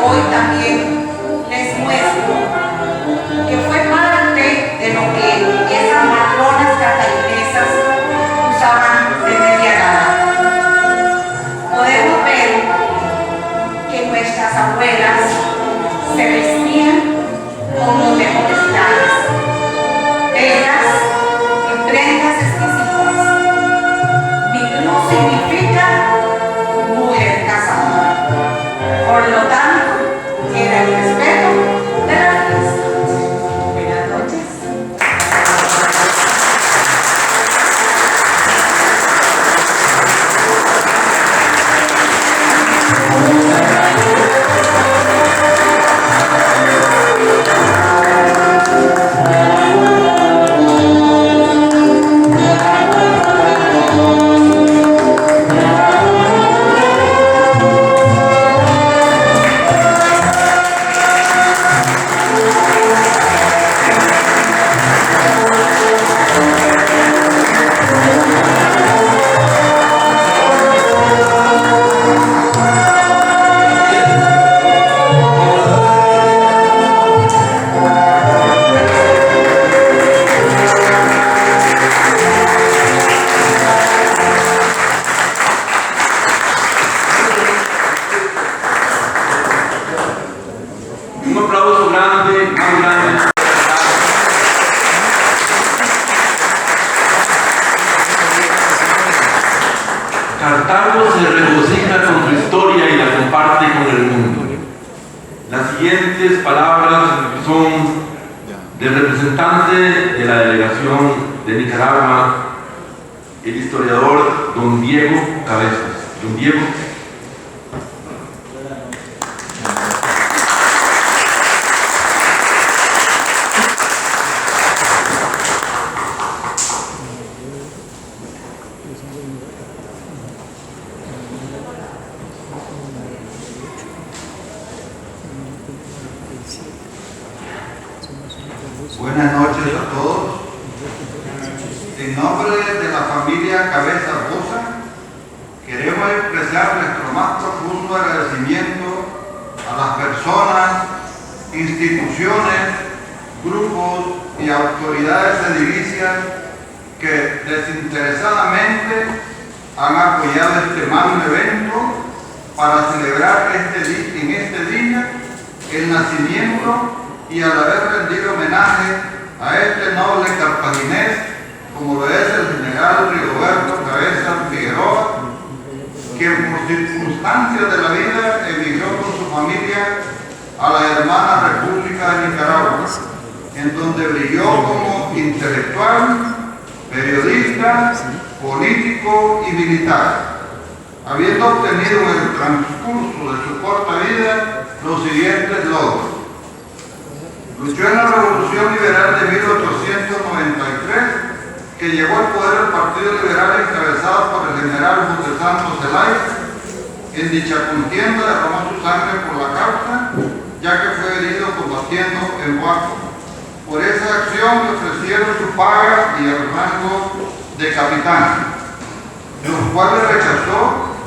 S7: hoy también les muestro que fue parte de lo que esas matronas catalinesas usaban de media gala. Podemos ver que nuestras abuelas se vestían con los mejores trajes. Ellas en prendas exquisitas. Mi cruz significa mujer casada. Por lo tanto, era el respeto de la fiesta. Buenas noches.
S2: Un aplauso grande, más grande. Cartago se regocija con su historia y la comparte con el mundo. Las siguientes palabras son del representante de la delegación de Nicaragua, el historiador don Diego Cabezas. Don Diego.
S8: Buenas noches a todos. En nombre de la familia Cabezas Bosa, queremos expresar nuestro más profundo agradecimiento a las personas, instituciones, grupos y autoridades edilicias que desinteresadamente han apoyado este magno evento para celebrar en este día el nacimiento y al haber rendido homenaje a este noble cartaginés, como lo es el general Rigoberto Cabezas Figueroa, quien por circunstancias de la vida emigró con su familia a la hermana República de Nicaragua, en donde brilló como intelectual, periodista, político y militar, habiendo obtenido en el transcurso de su corta vida los siguientes logros. Luchó en la Revolución Liberal de 1893, que llevó al poder el Partido Liberal encabezado por el general José Santos Zelaya. En dicha contienda derramó su sangre por la causa, ya que fue herido combatiendo en Huaco. Por esa acción le ofrecieron su paga y el rango de capitán, los cuales rechazó,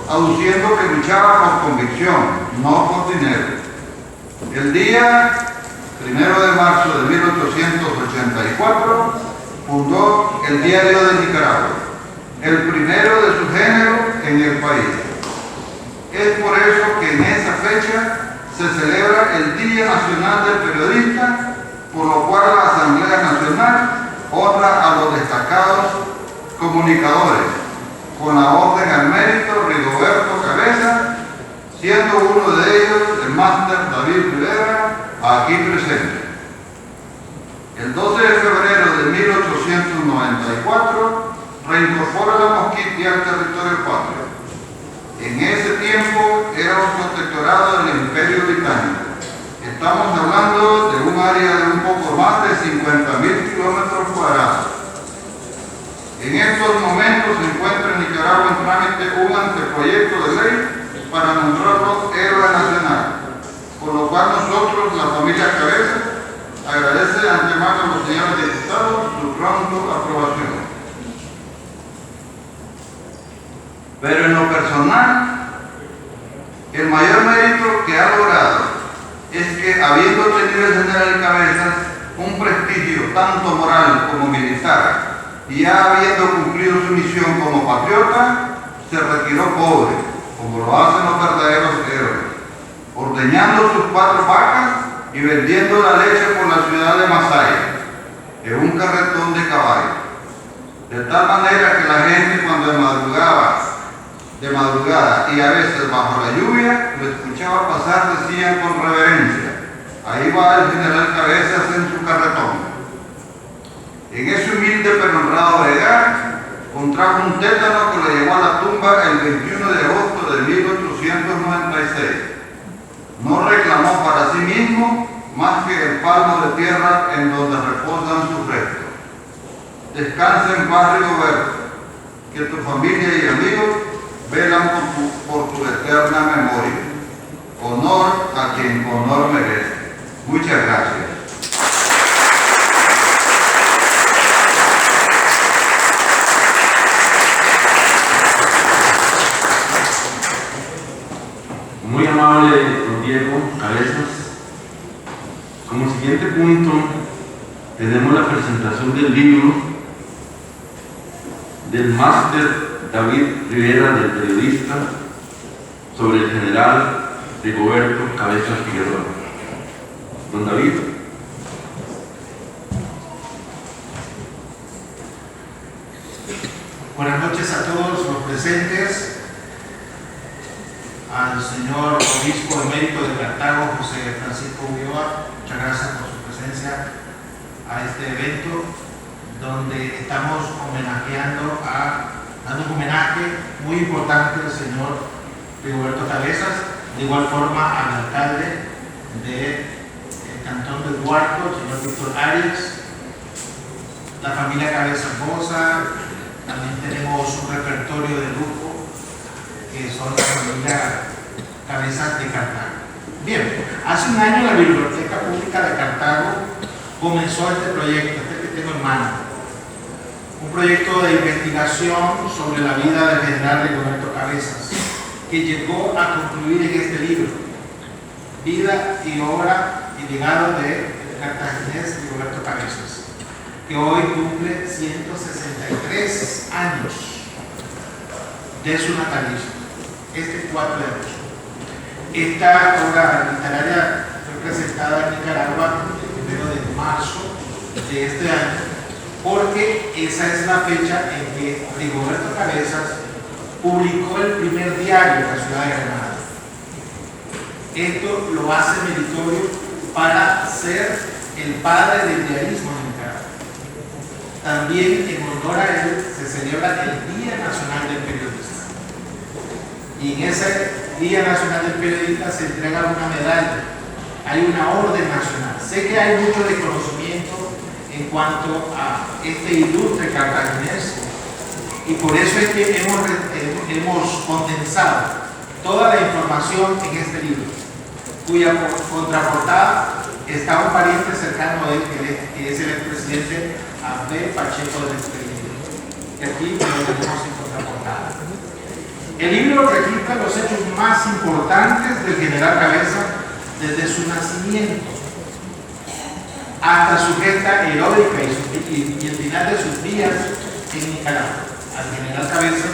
S8: aduciendo que luchaba por convicción, no por dinero. El día 1 de marzo de 1884 fundó el Diario de Nicaragua, el primero de su género en el país. Es por eso que en esa fecha se celebra el Día Nacional del Periodista, por lo cual la Asamblea Nacional honra a los destacados comunicadores, con la orden al mérito Rigoberto Cabezas, siendo uno de ellos el máster David Rivera, aquí presente. El 12 de febrero de 1894 reincorpora la Mosquitia al territorio patrio. En ese tiempo era un protectorado del Imperio Británico. Estamos hablando de un área de un poco más de 50.000 kilómetros cuadrados. En estos momentos se encuentra en Nicaragua en trámite un anteproyecto de ley para nombrarlo héroe nacional, por lo cual nosotros, la familia Cabezas, agradece de antemano a los señores diputados su pronta aprobación. Pero en lo personal, el mayor mérito que ha logrado prestigio tanto moral como militar, y ya habiendo cumplido su misión como patriota, se retiró pobre, como lo hacen los verdaderos héroes, ordeñando sus 4 vacas y vendiendo la leche por la ciudad de Masaya, en un carretón de caballo. De tal manera que la gente, cuando de madrugada y a veces bajo la lluvia, lo escuchaba pasar, decían con reverencia: ahí va el general Cabezas en su carretón. En ese humilde pero honrado bregar, contrajo un tétano que le llevó a la tumba el 21 de agosto de 1896. No reclamó para sí mismo más que el palmo de tierra en donde reposan sus restos. Descansa en paz, Rigoberto, que tu familia y amigos velan por tu eterna memoria. Honor a quien honor merece. Muchas gracias.
S2: Muy amable don Diego Cabezas. Como siguiente punto tenemos la presentación del libro del máster David Rivera, del periodista, sobre el general Rigoberto Cabezas Figueroa. Don David.
S9: Buenas noches a todos los presentes, al señor obispo emérito de Cartago, José Francisco Ulloa, muchas gracias por su presencia a este evento, donde estamos dando un homenaje muy importante al señor Rigoberto Cabezas, de igual forma al alcalde del Cantón del Guarco, el señor Víctor Arias, la familia Cabezas Bosa. También tenemos un repertorio de lujo que son la familia Cabezas de Cartago. Bien, hace un año la Biblioteca Pública de Cartago comenzó este proyecto, que tengo en mano. Un proyecto de investigación sobre la vida del general Rigoberto Cabezas, que llegó a concluir en este libro, Vida y obra y legado de cartaginés Rigoberto Cabezas, que hoy cumple 163 años de su natalicio, este 4 de agosto. Esta obra literaria fue presentada en Nicaragua el 1 de marzo de este año, porque esa es la fecha en que Rigoberto Cabezas publicó el primer diario en la ciudad de Granada. Esto lo hace meritorio para ser el padre del diarismo en Nicaragua. También en honor a él se celebra el Día Nacional del Periodista. Y en ese Día Nacional del Periodista se entrega una medalla, hay una orden nacional. Sé que hay mucho desconocimiento en cuanto a este ilustre cartaginés, y por eso es que hemos condensado toda la información en este libro, cuya contraportada está un pariente cercano a él, que es el expresidente Abel Pacheco del Expediente, que aquí lo tenemos en contraportada. El libro registra los hechos más importantes del general Cabezas desde su nacimiento hasta su gesta heroica y el final de sus días en Nicaragua. Al general Cabezas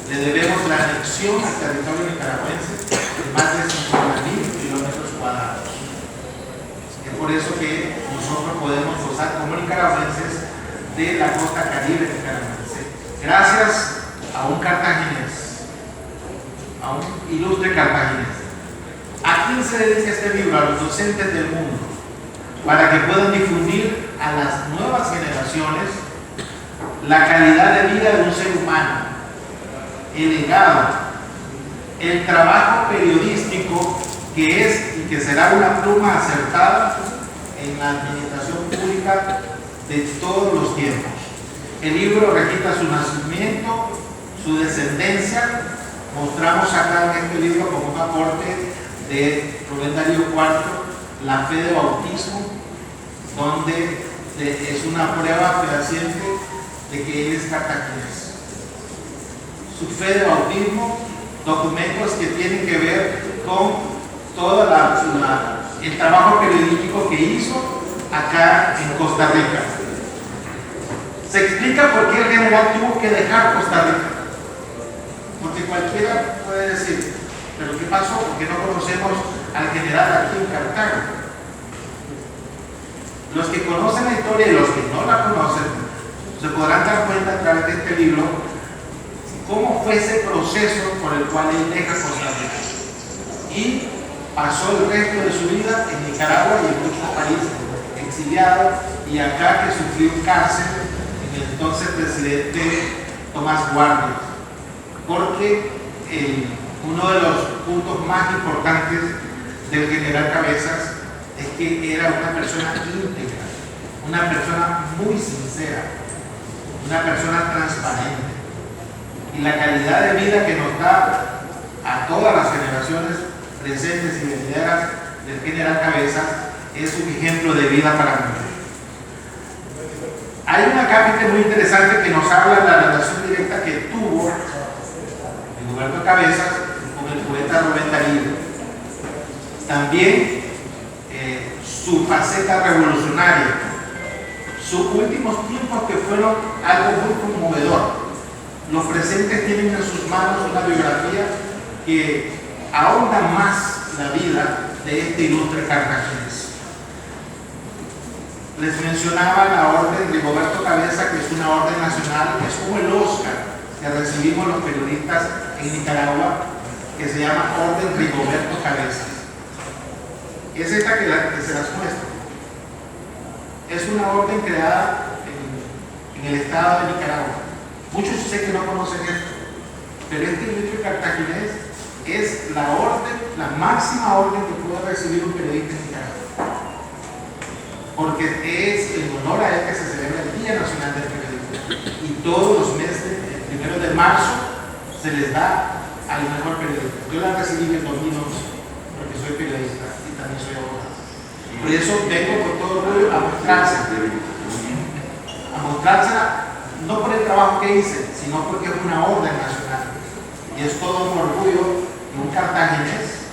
S9: le debemos la anexión al territorio nicaragüense de más de 50.000 kilómetros cuadrados. Es por eso que nosotros podemos gozar como nicaragüenses de la costa caribe nicaragüense, gracias a un cartaginés, a un ilustre cartaginés. ¿A quién se dedica este libro? A los docentes del mundo, para que puedan difundir a las nuevas generaciones la calidad de vida de un ser humano, el legado, el trabajo periodístico que es y que será una pluma acertada en la administración pública de todos los tiempos. El libro registra su nacimiento, su descendencia. Mostramos acá en este libro como un aporte de Rubén Darío IV, la fe de bautismo, donde es una prueba fehaciente de que él es cartaginés. Su fe de bautismo, documentos que tienen que ver con todo el trabajo periodístico que hizo acá en Costa Rica. Se explica por qué el general tuvo que dejar Costa Rica. Porque cualquiera puede decir, ¿pero qué pasó? ¿Por qué no conocemos al general aquí en Cartago? Los que conocen la historia y los que no la conocen se podrán dar cuenta a través de este libro cómo fue ese proceso por el cual él deja Costa Rica y pasó el resto de su vida en Nicaragua y en muchos países, exiliado, y acá que sufrió cárcel en el entonces presidente Tomás Guardia, porque uno de los puntos más importantes del general Cabezas es que era una persona íntegra, una persona muy sincera, una persona transparente, y la calidad de vida que nos da a todas las generaciones presentes y venideras del general Cabezas es un ejemplo de vida para mí. Hay una cápita muy interesante que nos habla de la relación directa que tuvo Rigoberto Cabezas con el poeta Rubén Darío. También su faceta revolucionaria, sus últimos tiempos que fueron algo muy conmovedor. Los presentes tienen en sus manos una biografía que ahonda más la vida de este ilustre cartaginés. Les mencionaba la orden Rigoberto Cabezas, que es una orden nacional, que es como el Oscar que recibimos los periodistas en Nicaragua, que se llama Orden Rigoberto Cabezas. Es esta que se las muestro. Es una orden creada en el estado de Nicaragua. Muchos sé que no conocen esto, pero este ilustre cartaginés es la orden, la máxima orden que puede recibir un periodista en Nicaragua, porque es en honor a él que se celebra el Día Nacional del Periodista, y todos los meses, el 1 de marzo, se les da al mejor periodista. Yo la recibí en el 2011 porque soy periodista y también soy abogado. Por eso vengo con todo orgullo a mostrársela, no por el trabajo que hice, sino porque es una orden nacional, y es todo un orgullo que un cartaginés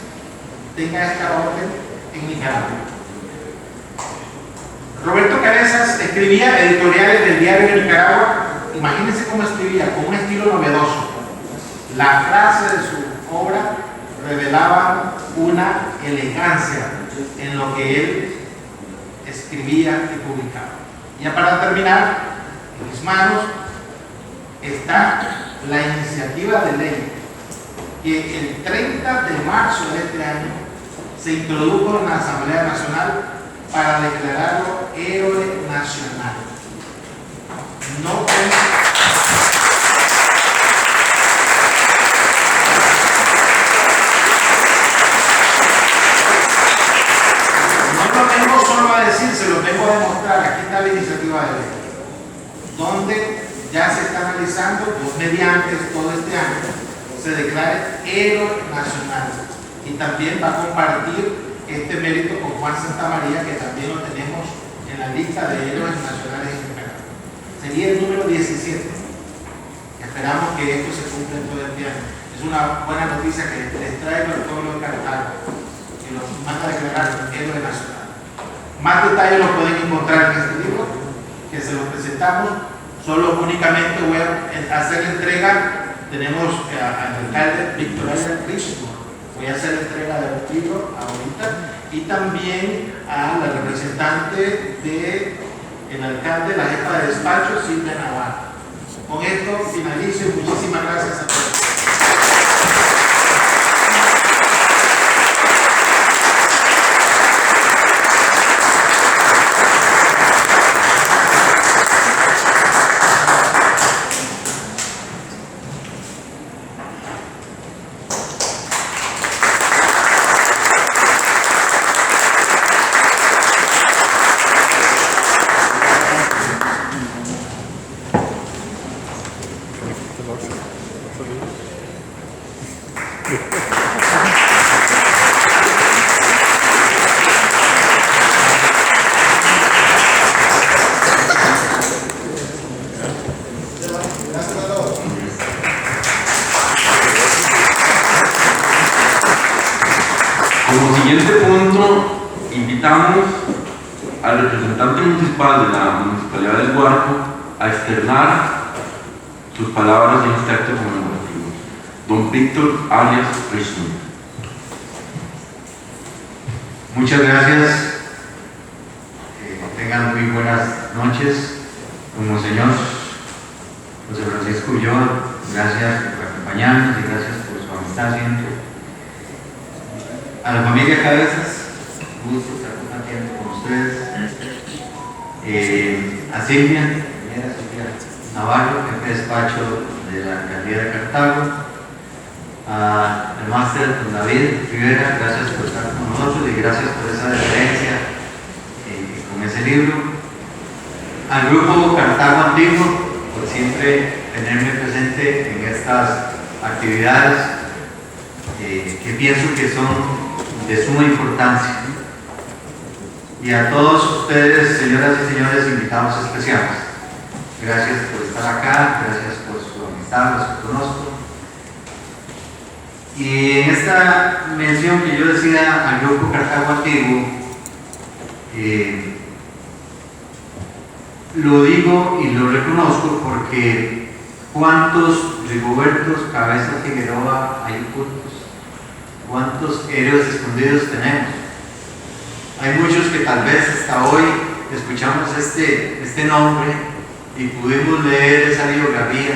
S9: tenga esta orden en Nicaragua. Roberto Cabezas escribía editoriales del Diario de Nicaragua. Imagínense cómo escribía, con un estilo novedoso. La frase de su obra revelaba una elegancia en lo que él escribía y publicaba. Ya para terminar, en mis manos está la iniciativa de ley que el 30 de marzo de este año se introdujo en la Asamblea Nacional para declararlo héroe nacional. No lo vengo solo a decir, se lo vengo a demostrar. Aquí está la iniciativa de ley, donde ya se está analizando, pues mediante todo este año, se declare héroe nacional, y también va a compartir este mérito con Juan Santamaría, que también lo tenemos en la lista de héroes nacionales en Nicaragua. Sería el número 17. Esperamos que esto se cumpla en todo este año. Es una buena noticia que les traigo al pueblo de Cartago, que los manda a declarar héroe nacional. Más detalles los pueden encontrar en este libro, que se los presentamos. Solo únicamente voy a hacer la entrega. Tenemos al alcalde Víctor Richmond. Voy a hacer la entrega del libro ahorita, y también a la representante del alcalde, la jefa de despacho, Silvia Navarro. Con esto finalizo y muchísimas gracias a todos.
S2: Como siguiente punto, invitamos al representante municipal de la Municipalidad del Guarco a externar sus palabras en este acto conmemorativo. Don Víctor Arias Richmond.
S10: Muchas gracias. Tengan muy buenas noches. Como señor José Francisco Ulloa, gracias por acompañarnos y gracias por su amistad siempre. A la familia Cabezas, gusto estar compartiendo con ustedes. A Silvia Navarro, jefe de despacho de la alcaldía de Cartago. Al máster don David Rivera, gracias por estar con nosotros y gracias por esa deferencia con ese libro. Al grupo Cartago Antiguo, por siempre tenerme presente en estas actividades que pienso que son de suma importancia. Y a todos ustedes, señoras y señores invitados especiales, gracias por estar acá, gracias por su amistad, los conozco. Y en esta mención que yo decía al grupo Cartago Antiguo, lo digo y lo reconozco porque cuántos Rigobertos Cabezas Figueroa hay ocultos, cuántos héroes escondidos tenemos. Hay muchos que tal vez hasta hoy escuchamos este nombre y pudimos leer esa biografía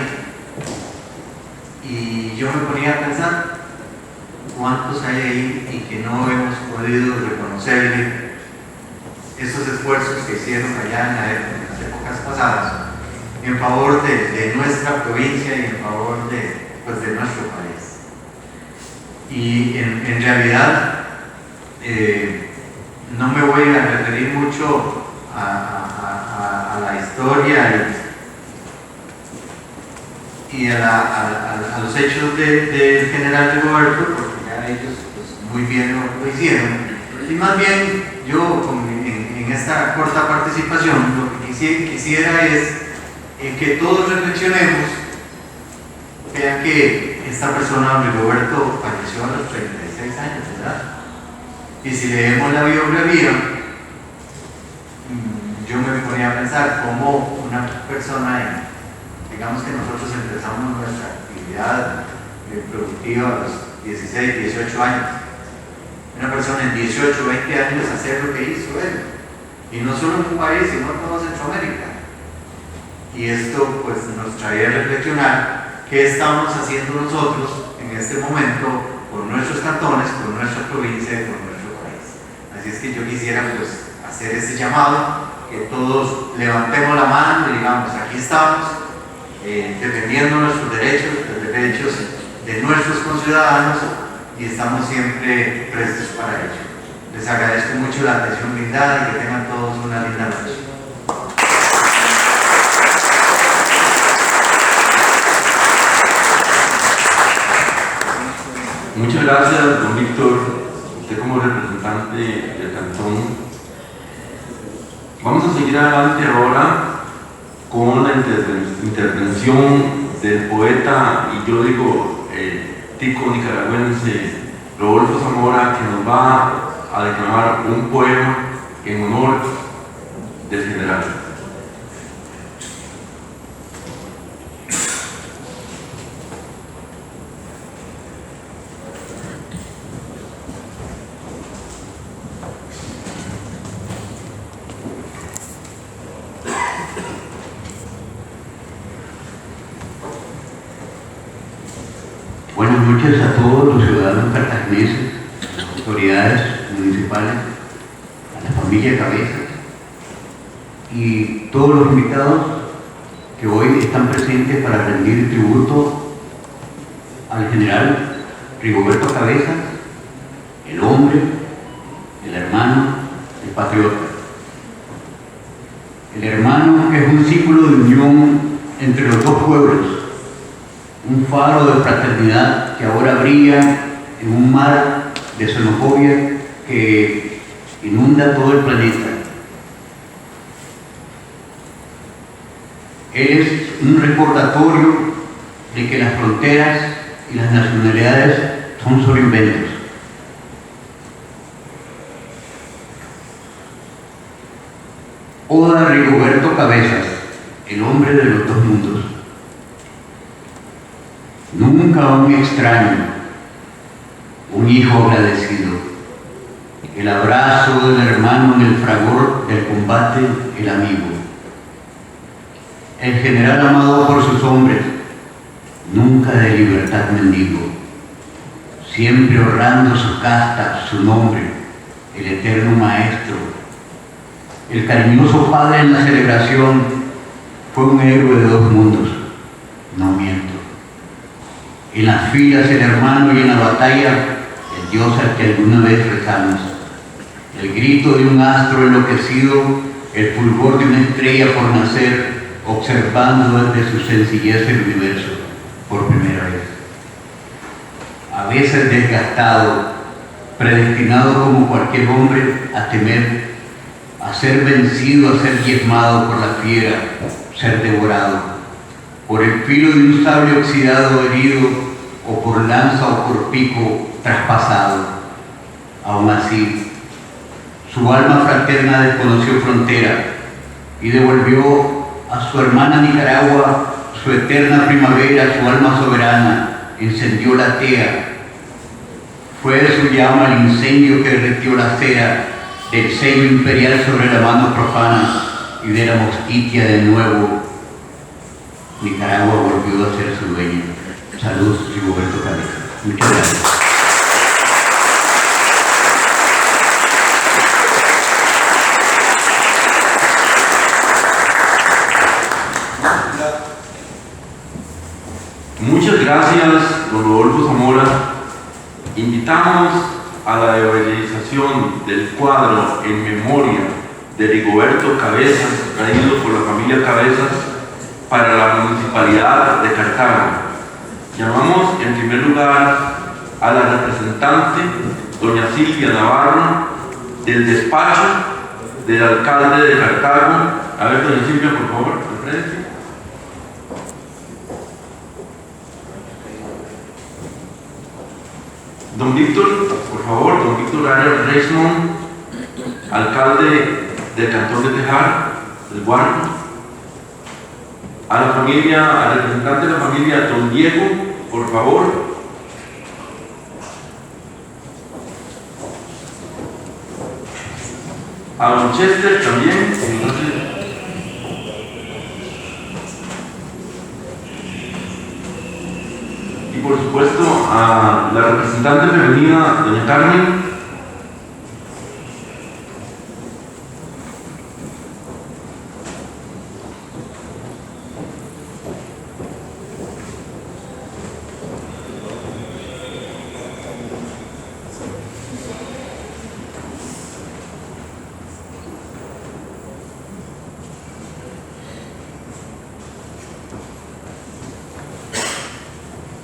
S10: y yo me ponía a pensar cuántos hay ahí y que no hemos podido reconocerle esos esfuerzos que hicieron allá en las épocas pasadas en favor de nuestra provincia y en favor de nuestro país. Y en realidad no me voy a referir mucho a la historia y a los hechos del general Rigoberto, porque ya ellos pues, muy bien lo hicieron. Y más bien yo en esta corta participación lo que quisiera es que todos reflexionemos. Vean que esta persona, Rigoberto, falleció a los 36 años de edad. Y si leemos la biografía, yo me ponía a pensar cómo una persona, digamos que nosotros empezamos nuestra actividad productiva a los 16, 18 años. Una persona en 18, 20 años hacer lo que hizo él. Y no solo en un país, sino en toda Centroamérica. Y esto pues nos traía a reflexionar qué estamos haciendo nosotros en este momento por nuestros cantones, por nuestra provincia y por nuestro país. Así es que yo quisiera pues hacer ese llamado, que todos levantemos la mano y digamos, aquí estamos, defendiendo nuestros derechos, los derechos de nuestros conciudadanos y estamos siempre prestos para ello. Les agradezco mucho la atención brindada y que tengan todos una linda noche.
S2: Muchas gracias, don Víctor, usted como representante del cantón. Vamos a seguir adelante ahora con la intervención del poeta, y yo digo tico nicaragüense, Rodolfo Zamora, que nos va a declamar un poema en honor del general.
S10: Buenas noches a todos los ciudadanos cartagineses, a las autoridades municipales, a la familia Cabezas y todos los invitados que hoy están presentes para rendir tributo al general Rigoberto Cabezas, el hombre, el hermano, el patriota. El hermano es un símbolo de unión entre los dos pueblos, un faro de fraternidad que ahora brilla en un mar de xenofobia que inunda todo el planeta. Él es un recordatorio de que las fronteras y las nacionalidades son solo inventos.
S11: Oda a Rigoberto Cabezas, el hombre de los dos mundos. Nunca un extraño, un hijo agradecido, el abrazo del hermano en el fragor del combate, el amigo. El general amado por sus hombres, nunca de libertad mendigo, siempre honrando su casta, su nombre, el eterno maestro. El cariñoso padre en la celebración fue un héroe de dos mundos, no miento. En las filas el hermano y en la batalla el Dios al que alguna vez rezamos. El grito de un astro enloquecido, el fulgor de una estrella por nacer, observando desde su sencillez el universo por primera vez. A veces desgastado, predestinado como cualquier hombre a temer, a ser vencido, a ser diezmado por la fiera, ser devorado por el filo de un sable oxidado, herido, o por lanza o por pico traspasado. Aún así, su alma fraterna desconoció frontera y devolvió a su hermana Nicaragua su eterna primavera, su alma soberana, encendió la tea. Fue de su llama el incendio que derretió la cera del sello imperial sobre la mano profana, y de la mosquitia de nuevo Nicaragua volvió a ser su dueño. Salud, Rigoberto Cabezas. Muchas gracias.
S2: Muchas gracias, don Rodolfo Zamora. Invitamos a la evangelización del cuadro en memoria de Rigoberto Cabezas, traído por la familia Cabezas para la Municipalidad de Cartago. Llamamos en primer lugar a la representante, doña Silvia Navarro, del despacho del alcalde de Cartago. A ver, doña Silvia, por favor, al frente. Don Víctor, por favor, don Víctor Arias Reismond, alcalde del Cantón de Tejar, del Guardo. A la familia, al representante de la familia, don Diego, por favor. A don Chester también. Y por supuesto a la representante femenina, doña Carmen.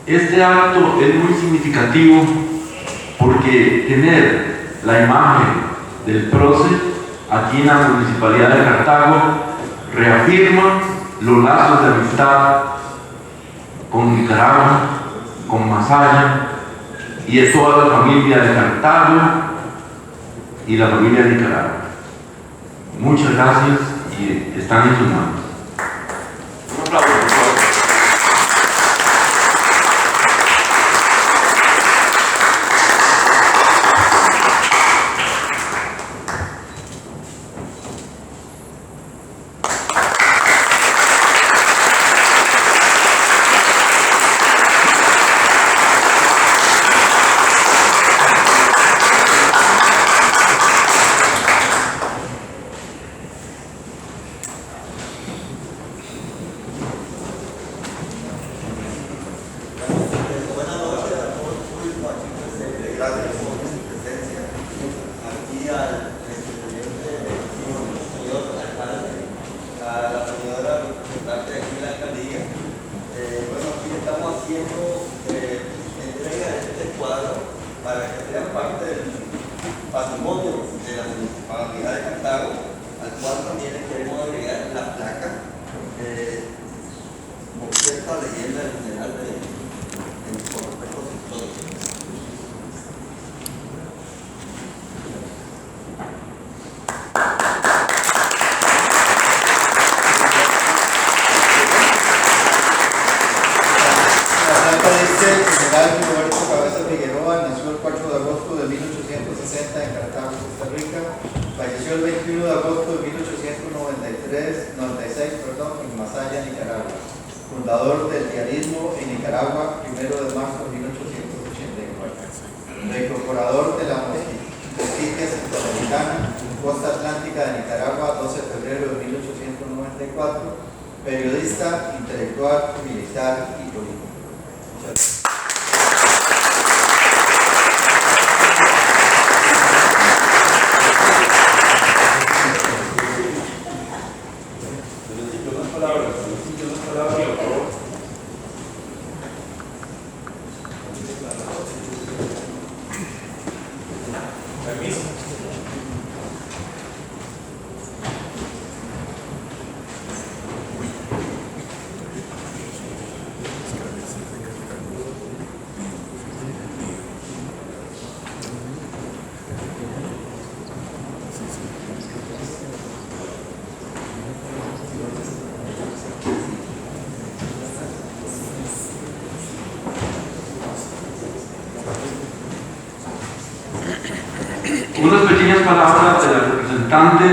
S2: Este acto es muy significativo porque tener la imagen del prócer aquí en la Municipalidad de Cartago reafirma los lazos de amistad con Nicaragua, con Masaya y de toda la familia de Cartago y la familia de Nicaragua. Muchas gracias y están en sus manos. Un aplauso, por favor.
S12: el 21 de agosto de 1896, en Masaya, Nicaragua. Fundador del diarismo en Nicaragua, 1 de marzo de 1889. Reincorporador de la Justicia Centroamericana, Costa Atlántica de Nicaragua, 12 de febrero de 1894. Periodista, intelectual, militar y político. Muchas gracias.
S2: Unas pequeñas palabras de la representante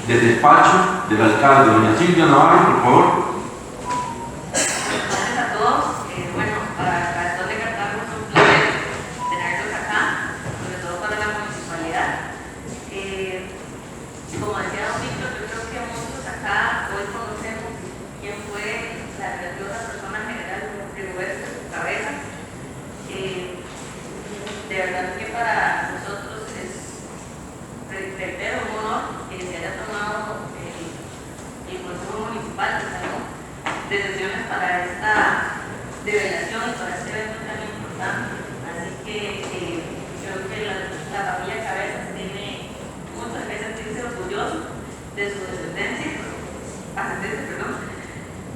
S2: del despacho del alcalde, doña Silvia Navarro, por favor.
S13: Buenas tardes a todos. Bueno, para el Cantón de Cartago es un placer tenerlos acá, sobre todo para la municipalidad. Como decía don Víctor, yo creo que muchos acá hoy conocemos quién fue la grandiosa persona general de Roberto Cabeza. De verdad que para nosotros reitero un honor que se haya tomado el Consejo Municipal de Salud decisiones para esta develación y para este evento tan importante. Así que creo que la familia Cabezas tiene mucho que sentirse orgulloso de su ascendencia, perdón.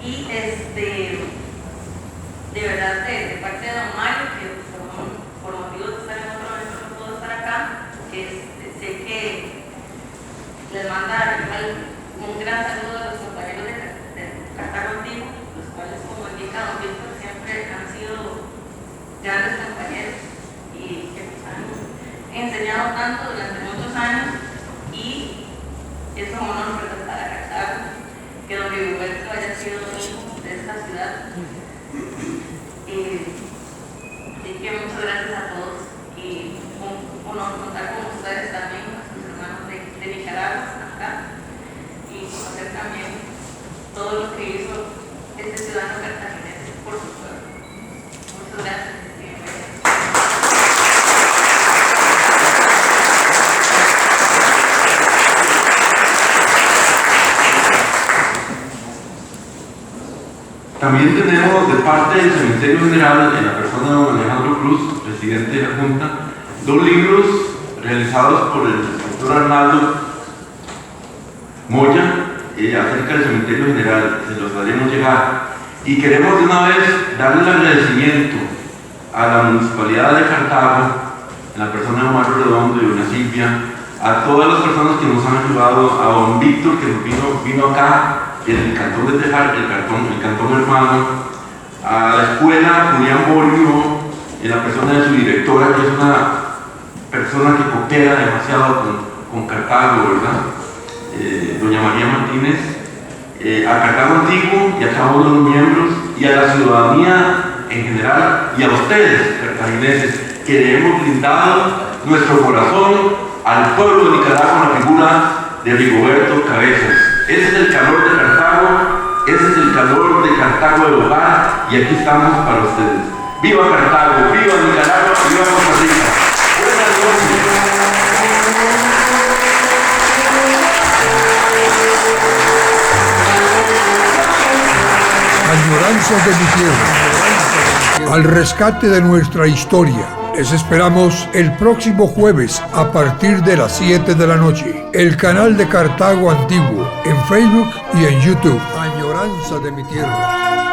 S13: Y de verdad de parte de don Mario, que por motivos de estar en otro evento no puedo estar acá, sé que les manda un gran saludo a los compañeros de Cartago Antiguo, los cuales, como indica don Víctor, siempre han sido grandes compañeros y que nos han enseñado tanto durante muchos años, y es un honor representar a Cartago, que don Rigoberto haya sido hijo de esta ciudad. Así que muchas gracias a todos y un honor contar con ustedes también, nuestros hermanos de Nicaragua acá, y conocer también todo lo que hizo este ciudadano cartaginense por su pueblo. Muchas gracias.
S2: También tenemos de parte del Cementerio General, en la persona de don Alejandro Cruz, presidente de la Junta, 2 libros realizados por el doctor Arnaldo Moya acerca del Cementerio General. Se los haremos llegar. Y queremos de una vez darle el agradecimiento a la Municipalidad de Cartago, en la persona de Omar Redondo y doña Silvia, a todas las personas que nos han ayudado, a don Víctor, que vino acá, en el Cantón de Tejar, el Cantón Hermano, a la escuela Julián Bolio, en la persona de su directora, que es una persona que coopera demasiado con Cartago, ¿verdad? Doña María Martínez, a Cartago Antiguo y a cada uno de los miembros, y a la ciudadanía en general, y a ustedes, cartagineses, que le hemos brindado nuestro corazón al pueblo de Nicaragua en la figura de Rigoberto Cabezas. Ese es el calor de Cartago, ese es el calor de Cartago del hogar, y aquí estamos para ustedes. ¡Viva Cartago! ¡Viva Nicaragua! ¡Viva Costa Rica! ¡Buenas noches!
S1: Añoranzas de mi tierra, al rescate de nuestra historia. Les esperamos el próximo jueves a partir de las 7 de la noche. El canal de Cartago Antiguo en Facebook y en YouTube. Añoranza de mi tierra.